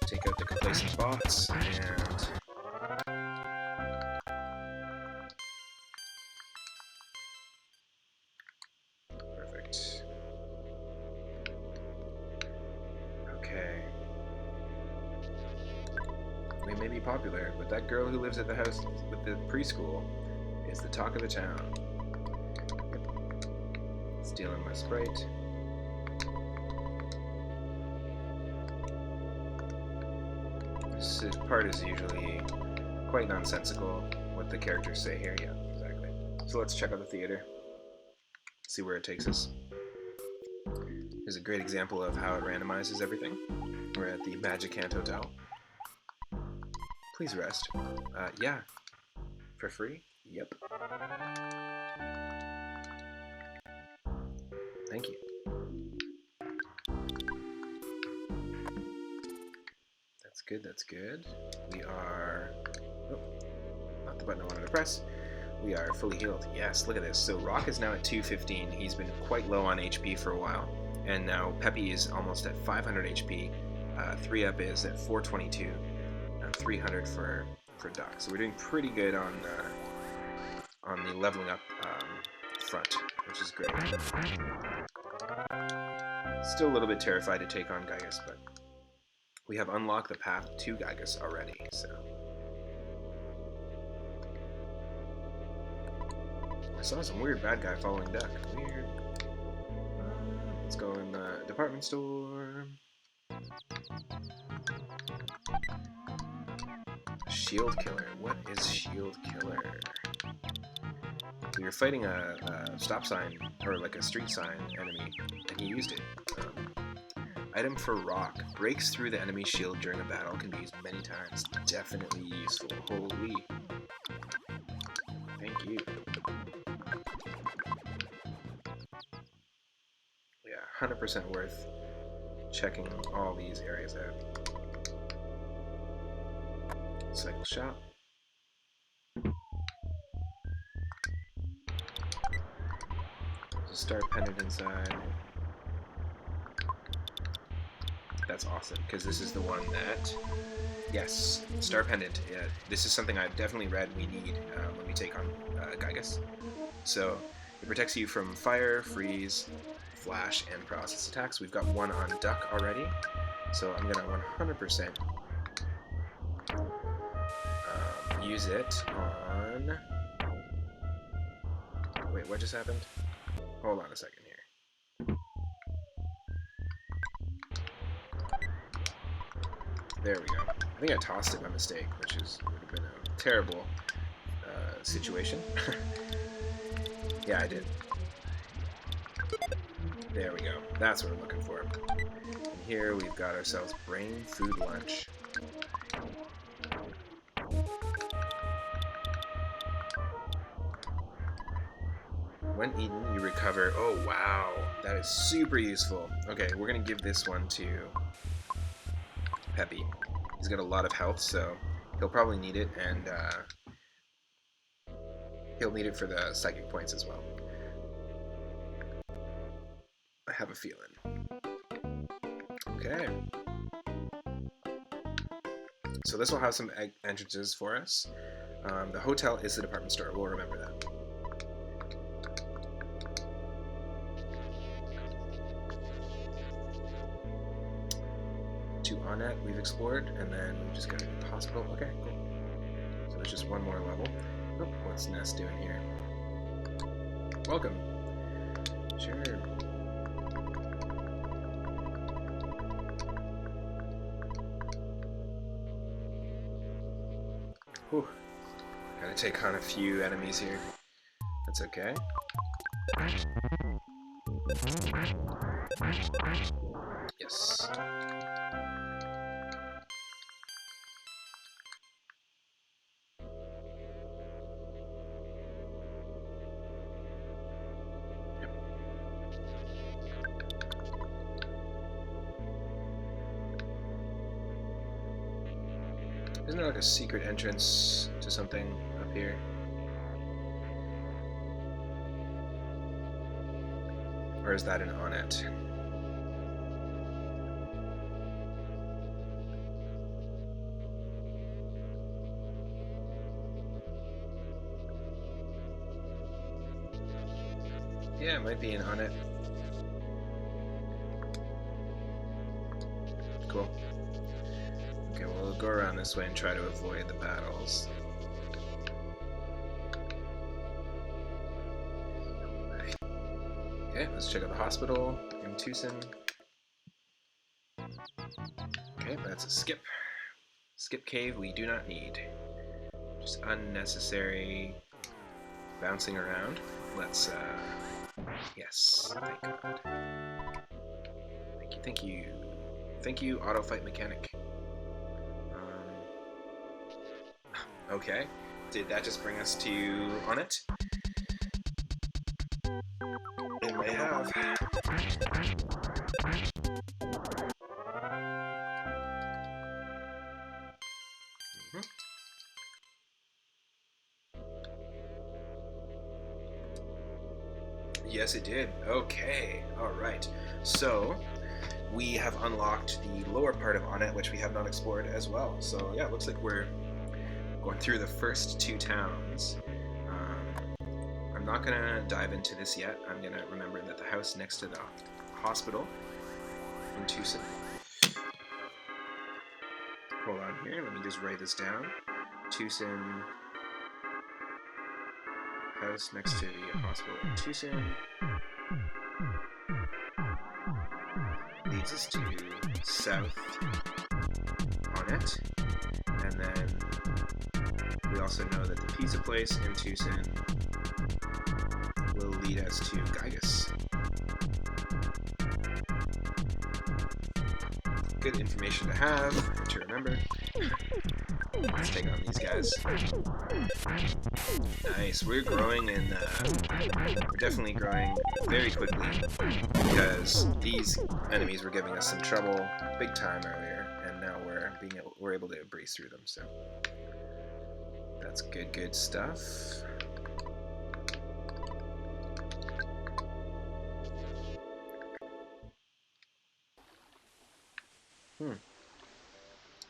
Take out the complacent bots and perfect. Okay. We may be popular, but that girl who lives at the house with the preschool is the talk of the town. Stealing my Sprite. This part is usually quite nonsensical, what the characters say here. Yeah, exactly. So let's check out the theater. See where it takes us. Here's a great example of how it randomizes everything. We're at the Magicant Hotel. Please rest. Yeah. For free? Yep. Thank you. That's good, that's good. We are... Oh, not the button I wanted to press. We are fully healed. Yes, look at this. So Rock is now at 215. He's been quite low on HP for a while. And now Peppy is almost at 500 HP. 3-Up is at 422. And 300 for Duck. So we're doing pretty good on the leveling up front, which is great. Still a little bit terrified to take on Giygas, but we have unlocked the path to Giygas already, so... I saw some weird bad guy following Duck. Weird. Let's go in the department store. Shield Killer. What is Shield Killer? We were fighting a stop sign, or like a street sign enemy, and he used it. Item for Rock. Breaks through the enemy's shield during a battle. Can be used many times. Definitely useful. Holy. Thank you. Yeah, 100% worth checking all these areas out. Cycle shop. There's a star pendant inside. That's awesome, because this is the one that... Yes, Star Pendant. Yeah, this is something I've definitely read we need when we take on Giygas. So, it protects you from fire, freeze, flash, and paralysis attacks. We've got one on Duck already, so I'm going to 100% use it on... Wait, what just happened? Hold on a second here. There we go. I think I tossed it by mistake, which would have been a terrible situation. Yeah, I did. There we go. That's what we're looking for. And here we've got ourselves brain food lunch. When eaten, you recover. Oh, wow. That is super useful. Okay, we're going to give this one to Peppy. He's got a lot of health, so he'll probably need it, and he'll need it for the psychic points as well. I have a feeling. Okay. So this will have some entrances for us. The hotel is the department store. We'll remember that. To Onnet we've explored, and then we just got to the hospital. Okay, cool. So there's just one more level. Oh, what's Ness doing here? Welcome. Sure. Whew. Gotta take on a few enemies here. That's okay. Yes. Isn't there like a secret entrance to something up here? Or is that an Onnet? Yeah, it might be on it. Cool. Okay, well, we'll go around this way and try to avoid the battles. Okay, let's check out the hospital in Tucson. Okay, that's a skip. Skip cave we do not need. Just unnecessary bouncing around. Let's, yes, thank God. Thank you, thank you. Thank you, Auto Fight Mechanic. Okay, did that just bring us to on it? It may have. Yes, it did. Okay, alright. So, we have unlocked the lower part of On It, which we have not explored as well. So, yeah, it looks like we're going through the first two towns. I'm not going to dive into this yet. I'm going to remember that the house next to the hospital in Tucson. Hold on here, let me just write this down. Tucson. House next to the hospital in Tucson leads us to south on it, and then we also know that the pizza place in Tucson will lead us to Giygas. Good information to have, to remember. Let's take on these guys. Nice, we're growing and we're definitely growing very quickly because these enemies were giving us some trouble big time earlier, and now we're able to breeze through them. So that's good stuff.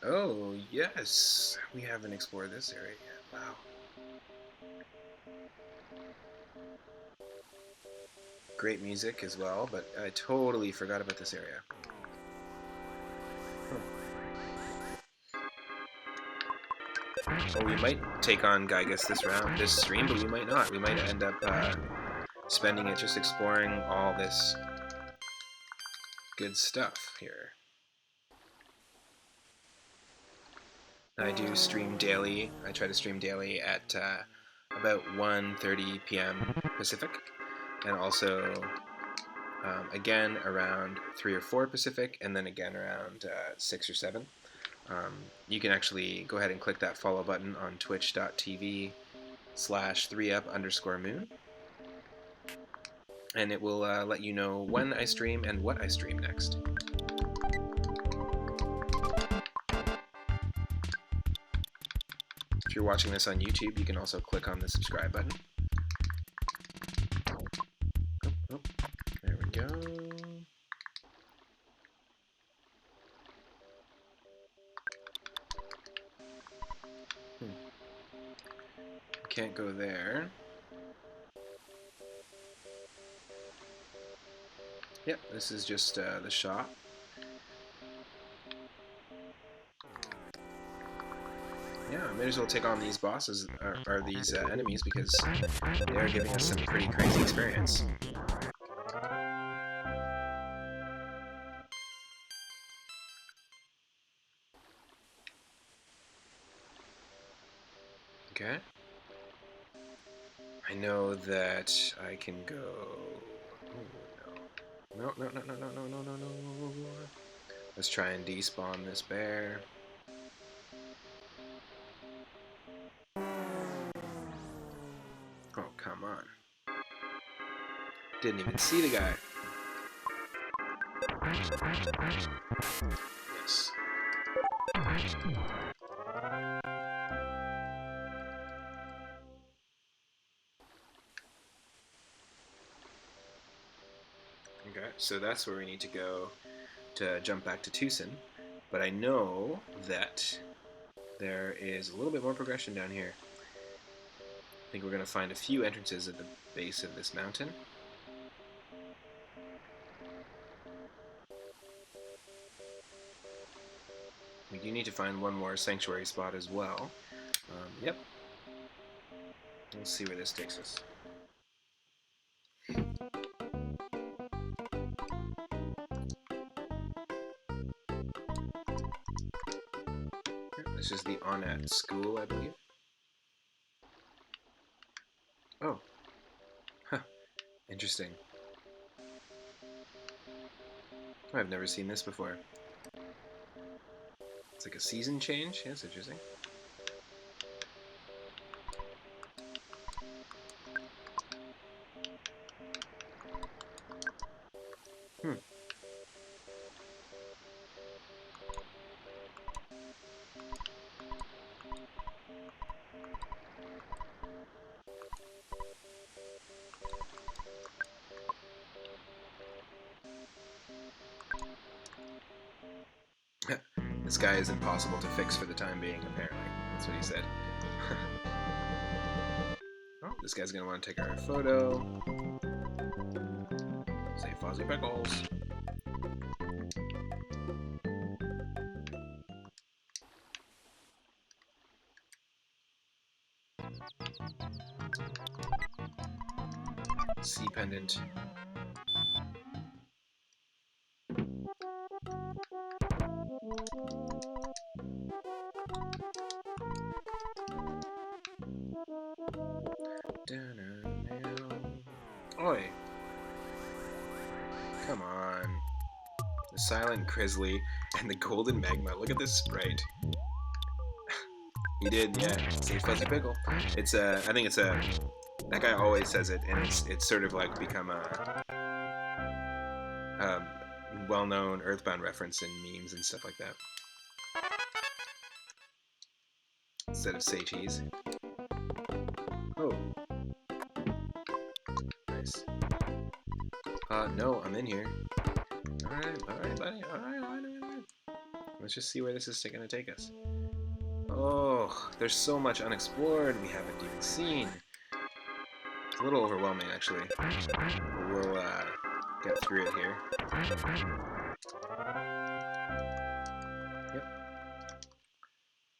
Oh, yes! We haven't explored this area yet. Wow. Great music as well, but I totally forgot about this area. Well, we might take on Giygas this stream, but we might not. We might end up spending it just exploring all this good stuff here. I do stream daily. I try to stream daily at about 1:30 p.m. Pacific, and also again around 3 or 4 Pacific, and then again around 6 or 7. You can actually go ahead and click that follow button on twitch.tv/3up_moon, and it will let you know when I stream and what I stream next. If you're watching this on YouTube, you can also click on the subscribe button. Oh, there we go. Can't go there. Yep, this is just the shop. Yeah, I might as well take on these bosses, or these enemies, because they are giving us some pretty crazy experience. Okay. I know that I can go... Oh, no. No. Let's try and despawn this bear. Oh, come on. Didn't even see the guy. Yes. Okay, so that's where we need to go to jump back to Tucson. But I know that there is a little bit more progression down here. I think we're going to find a few entrances at the base of this mountain. need to find one more sanctuary spot as well. Yep. Let's see where this takes us. This is the on-at school, I believe. Oh. Huh. Interesting. Oh, I've never seen this before. It's like a season change? Yeah, that's interesting. This guy is impossible to fix for the time being, apparently. That's what he said. Oh, this guy's gonna want to take our photo. Say Fuzzy Pickles. Sea pendant. Oi! Come on. The Silent Grizzly and the Golden Magma. Look at this sprite. He did, yeah. Say Fuzzy Pickle. It's a. I think it's a. That guy always says it, and it's sort of like become a well-known EarthBound reference in memes and stuff like that. Instead of say cheese. Oh. Nice. No, I'm in here. Alright, buddy. Alright. Let's just see where this is gonna take us. Oh, there's so much unexplored we haven't even seen. It's a little overwhelming, actually. But we'll get through it here. Yep.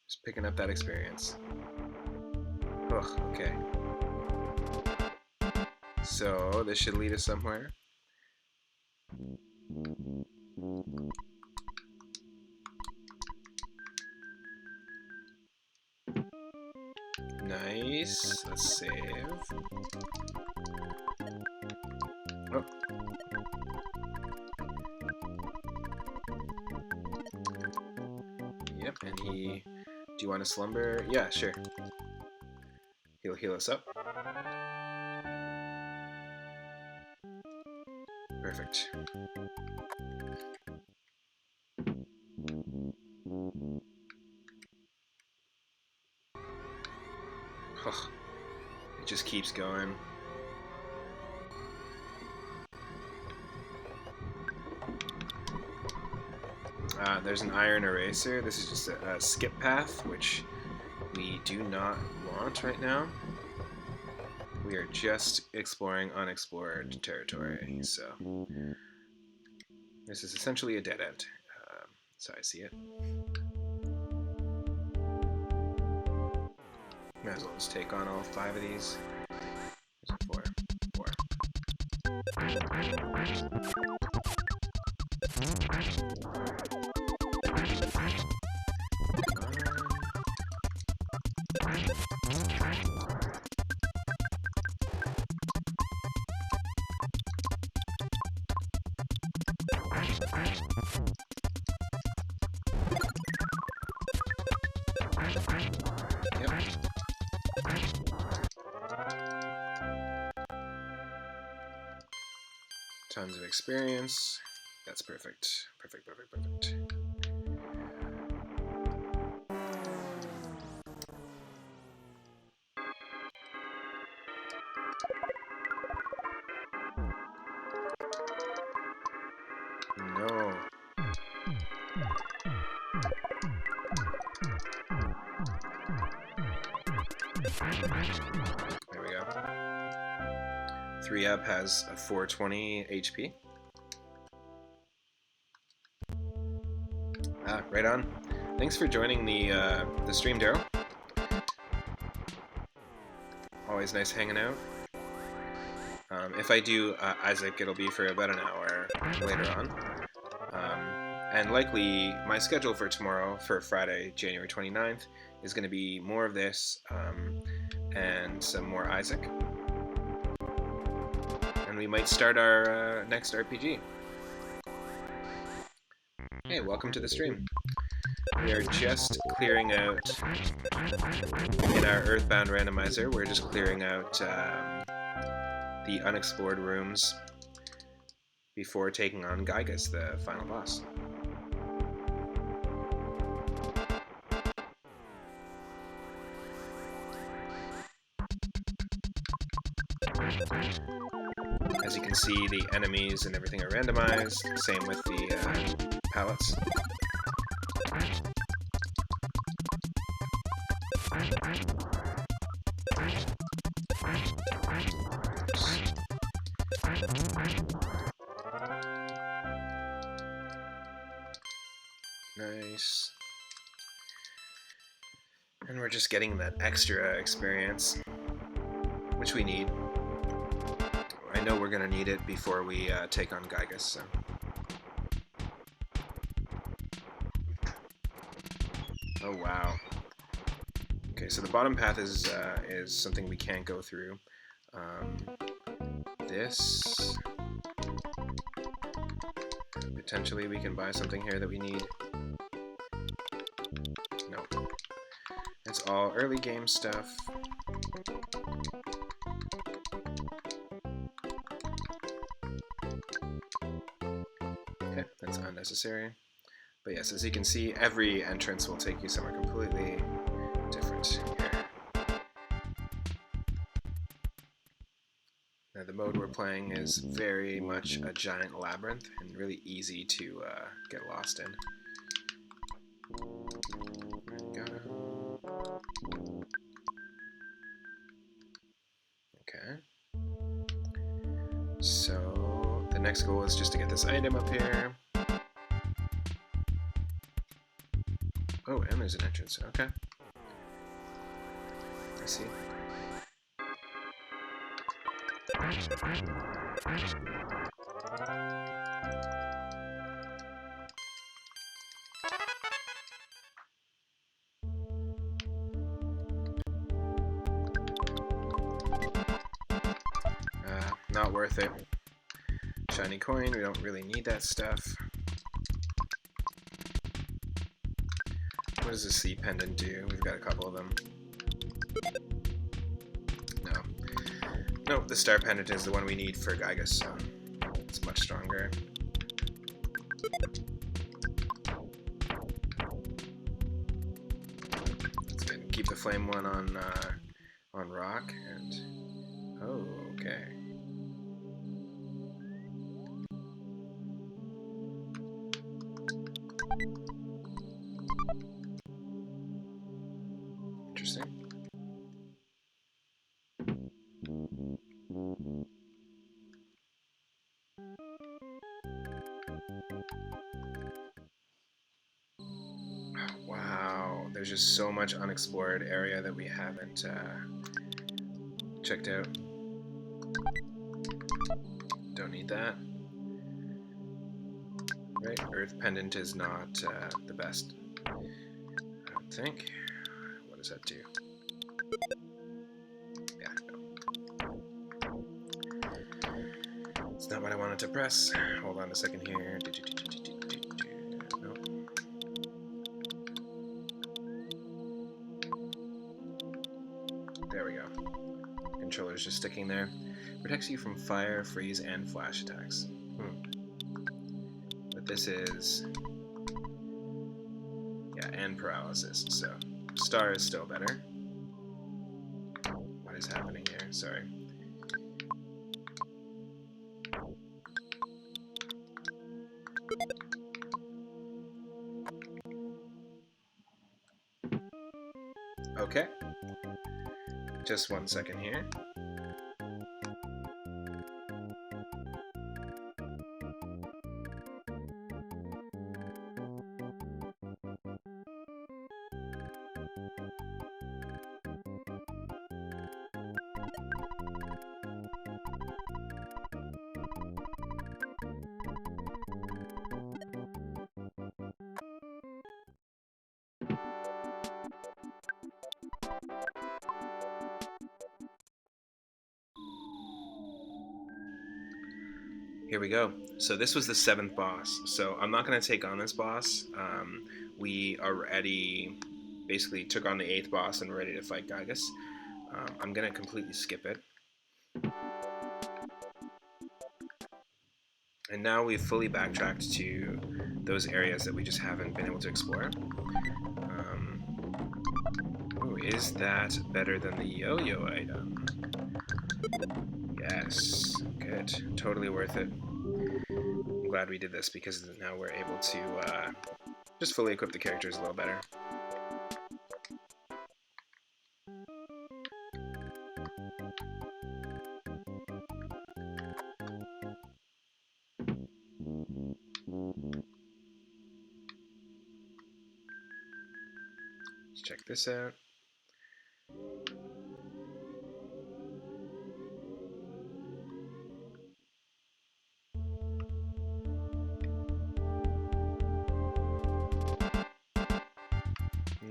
Just picking up that experience. Ugh, okay. So, this should lead us somewhere. Nice. Let's save. Oh. Yep, and he... Do you want to slumber? Yeah, sure. He'll heal us up. Perfect. Oh, it just keeps going. There's an iron eraser. This is just a skip path, which we do not want right now. We are just exploring unexplored territory, so this is essentially a dead end. So I see it. Might as well just take on all 5 of these. Four. Yep. Tons of experience. That's perfect. Perfect. No. There we go. 3-up has a 420 HP. Ah, right on. Thanks for joining the stream, Daryl. Always nice hanging out. If I do Isaac, it'll be for about an hour later on. And likely, my schedule for tomorrow, for Friday, January 29th, is going to be more of this and some more Isaac. And we might start our next RPG. Hey, welcome to the stream. We are just clearing out, in our EarthBound Randomizer, we're just clearing out the unexplored rooms before taking on Giygas, the final boss. As you can see, the enemies and everything are randomized, same with the pallets. Nice. And we're just getting that extra experience, which we need. I know we're going to need it before we take on Giygas, so. Oh, wow. Okay, so the bottom path is something we can't go through. This... Potentially we can buy something here that we need. No. It's all early game stuff. Okay, that's unnecessary. But yes, as you can see, every entrance will take you somewhere completely different here. Now, the mode we're playing is very much a giant labyrinth and really easy to get lost in. Okay. So the next goal is just to get this item up here. Oh, and there's an entrance. Okay. I see. Not worth it. Shiny coin, we don't really need that stuff. What does the C pendant do? We've got a couple of them. No. Nope, the star pendant is the one we need for Giygas, so it's much stronger. Let's keep the flame one on rock, and oh, okay. Interesting. Wow, there's just so much unexplored area that we haven't checked out. Don't need that. Right, Earth Pendant is not the best, I don't think. What does that do? Yeah, no. It's not what I wanted to press. Hold on a second here. Nope. There we go. Controller's just sticking there. Protects you from fire, freeze, and flash attacks. But this is... yeah, and paralysis, so... Star is still better. What is happening here? Sorry. Okay. Just 1 second here. Here we go. So this was the 7th boss. So I'm not going to take on this boss. We already basically took on the 8th boss and we're ready to fight Giygas. I'm going to completely skip it. And now we've fully backtracked to those areas that we just haven't been able to explore. Ooh, is that better than the yo-yo item? Yes, good. Totally worth it. I'm glad we did this because now we're able to just fully equip the characters a little better. Let's check this out.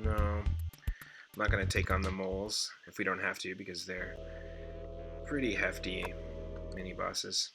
No, I'm not going to take on the moles if we don't have to because they're pretty hefty mini bosses.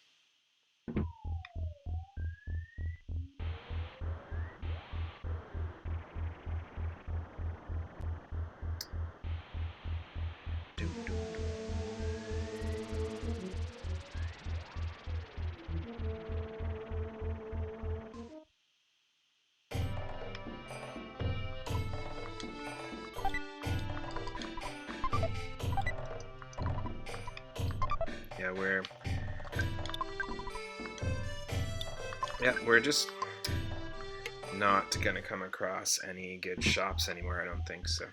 Yeah, we're just not gonna come across any good shops anymore, I don't think so.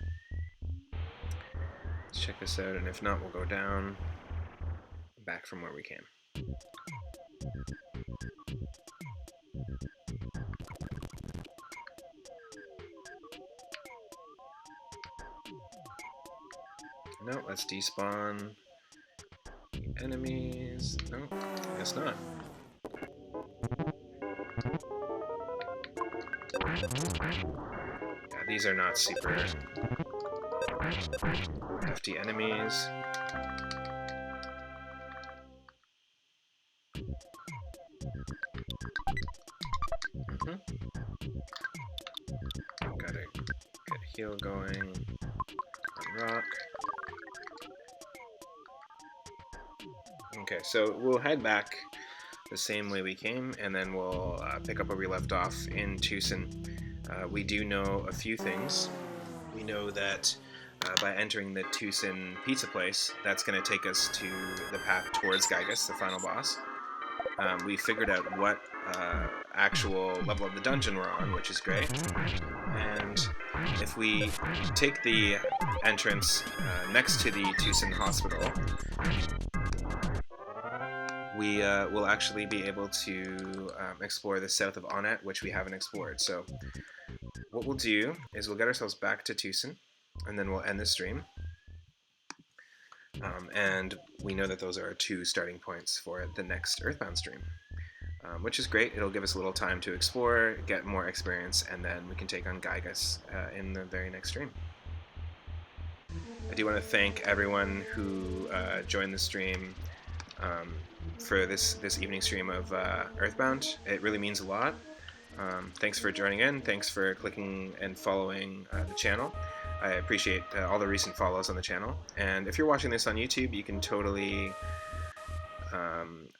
Let's check this out, and if not, we'll go down, back from where we came. No, let's despawn enemies. No, I guess not. Yeah, these are not super hefty enemies. Gotta get heal going on rock. Okay, so we'll head back the same way we came, and then we'll pick up where we left off in Tucson. We do know a few things. We know that by entering the Tucson pizza place, that's going to take us to the path towards Giygas, the final boss. We figured out what actual level of the dungeon we're on, which is great. And if we take the entrance next to the Tucson hospital, we will actually be able to explore the south of Onat, which we haven't explored. So what we'll do is we'll get ourselves back to Tucson, and then we'll end the stream. And we know that those are our 2 starting points for the next EarthBound stream, which is great. It'll give us a little time to explore, get more experience, and then we can take on Giygas in the very next stream. I do want to thank everyone who joined the stream for this evening stream of EarthBound. It really means a lot. Thanks for joining in. Thanks for clicking and following the channel. I appreciate all the recent follows on the channel. And if you're watching this on YouTube, you can totally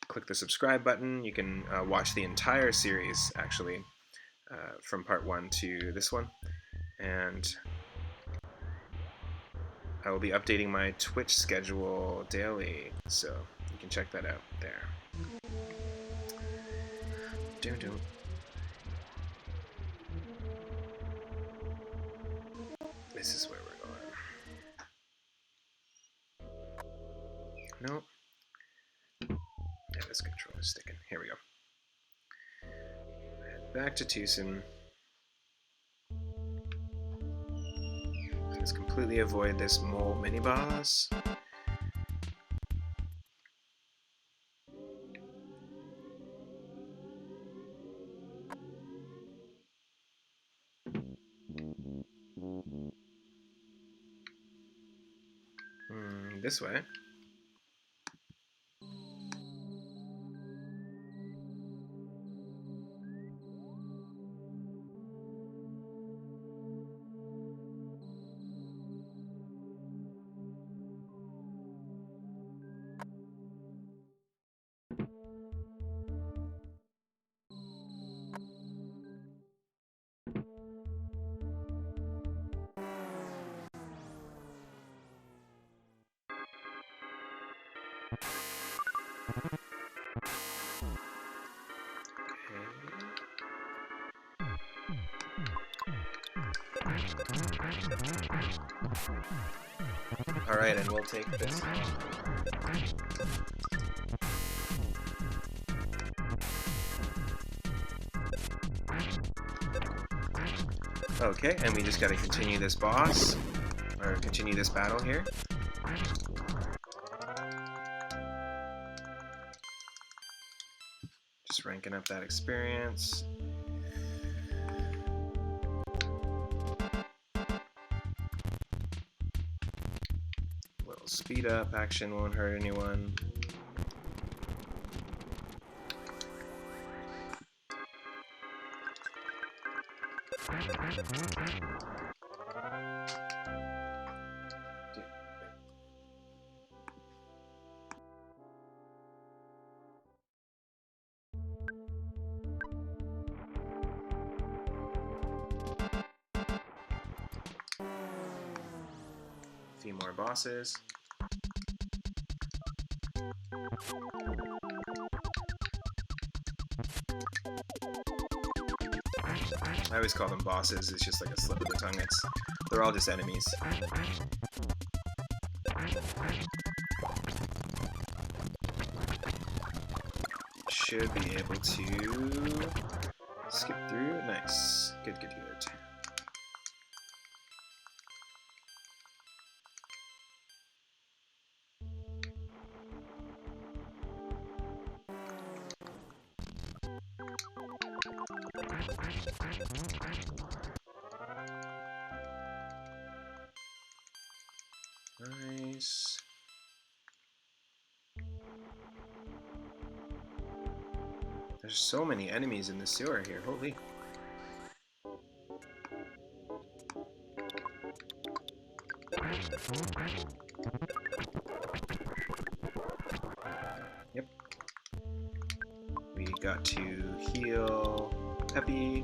click the subscribe button. You can watch the entire series, actually, from part 1 to this one. And I will be updating my Twitch schedule daily, so you can check that out there. This is where we're going. Nope. Yeah, this controller's sticking. Here we go. Head back to Tucson. Let's completely avoid this mole mini boss. This way. Alright, and we'll take this. Okay, and we just gotta continue this boss, or continue this battle here. Just ranking up that experience. A little speed up action won't hurt anyone. A few more bosses. I always call them bosses, it's just like a slip of the tongue. They're all just enemies. Should be able to skip through. Nice. Good, good, good. Nice. There's so many enemies in the sewer here, holy. Yep. We got to heal Peppy.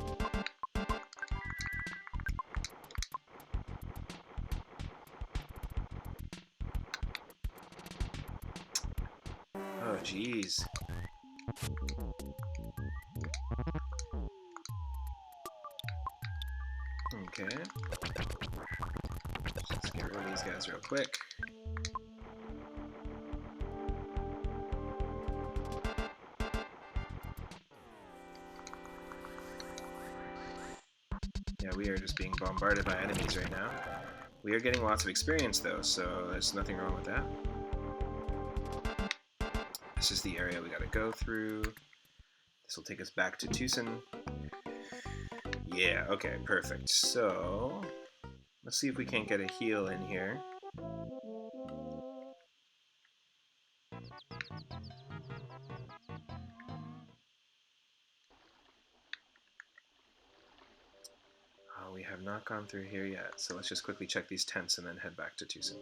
Oh, jeez. Okay. Let's get rid of these guys real quick. Yeah, we are just being bombarded by enemies right now. We are getting lots of experience though, so there's nothing wrong with that. This is the area we gotta go through. This will take us back to Tucson. Yeah, okay, perfect. So, let's see if we can't get a heal in here. Oh, we have not gone through here yet, so let's just quickly check these tents and then head back to Tucson.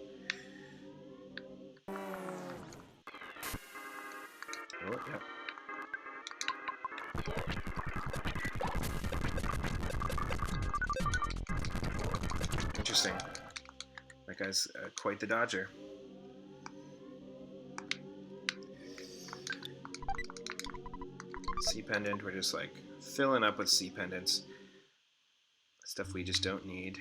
Oh, yep. Interesting. That guy's quite the dodger. C pendant, we're just like filling up with C pendants. Stuff we just don't need.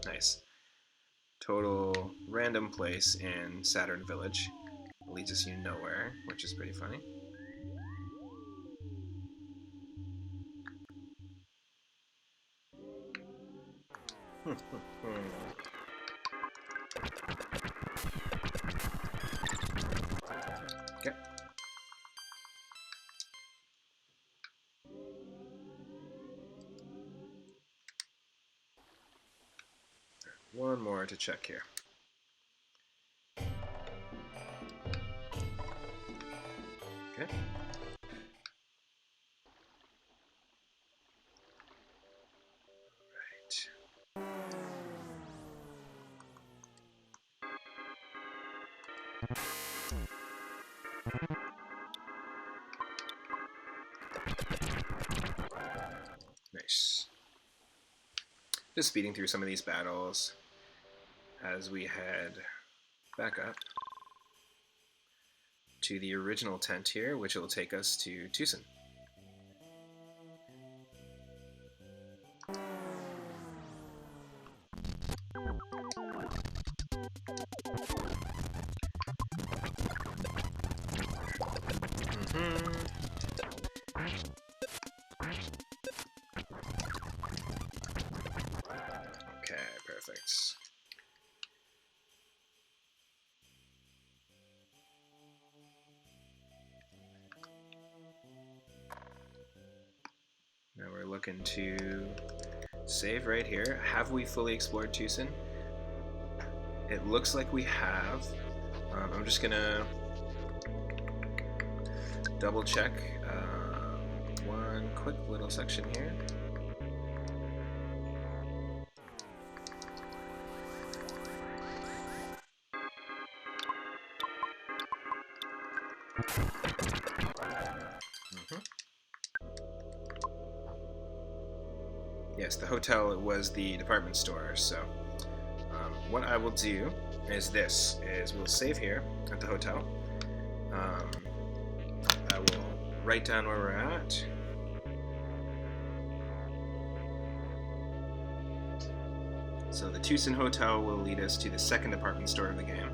Nice. Total random place in Saturn Village. It leads us nowhere, which is pretty funny. Okay. One more to check here. Okay. Nice. Just speeding through some of these battles as we head back up to the original tent here, which will take us to Tucson. Okay, perfect. Now we're looking to save right here. Have we fully explored Tucson? It looks like we have. I'm just gonna double check one quick little section here. Yes, the hotel was the department store, so what I will do is we'll save here at the hotel. I will write down where we're at. So the Tucson Hotel will lead us to the second department store of the game.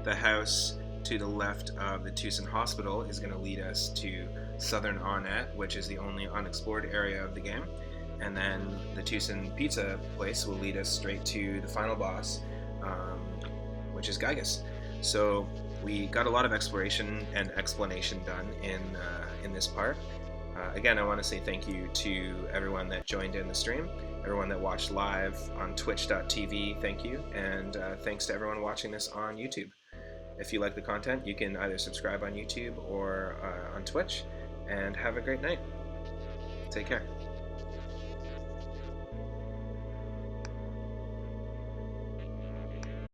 The house to the left of the Tucson Hospital is going to lead us to Southern Onnet, which is the only unexplored area of the game. And then the Tucson Pizza place will lead us straight to the final boss, which is Giygas. So we got a lot of exploration and explanation done in this part. Again, I want to say thank you to everyone that joined in the stream, everyone that watched live on twitch.tv, thank you, and thanks to everyone watching this on YouTube. If you like the content, you can either subscribe on YouTube or on Twitch, and have a great night. Take care.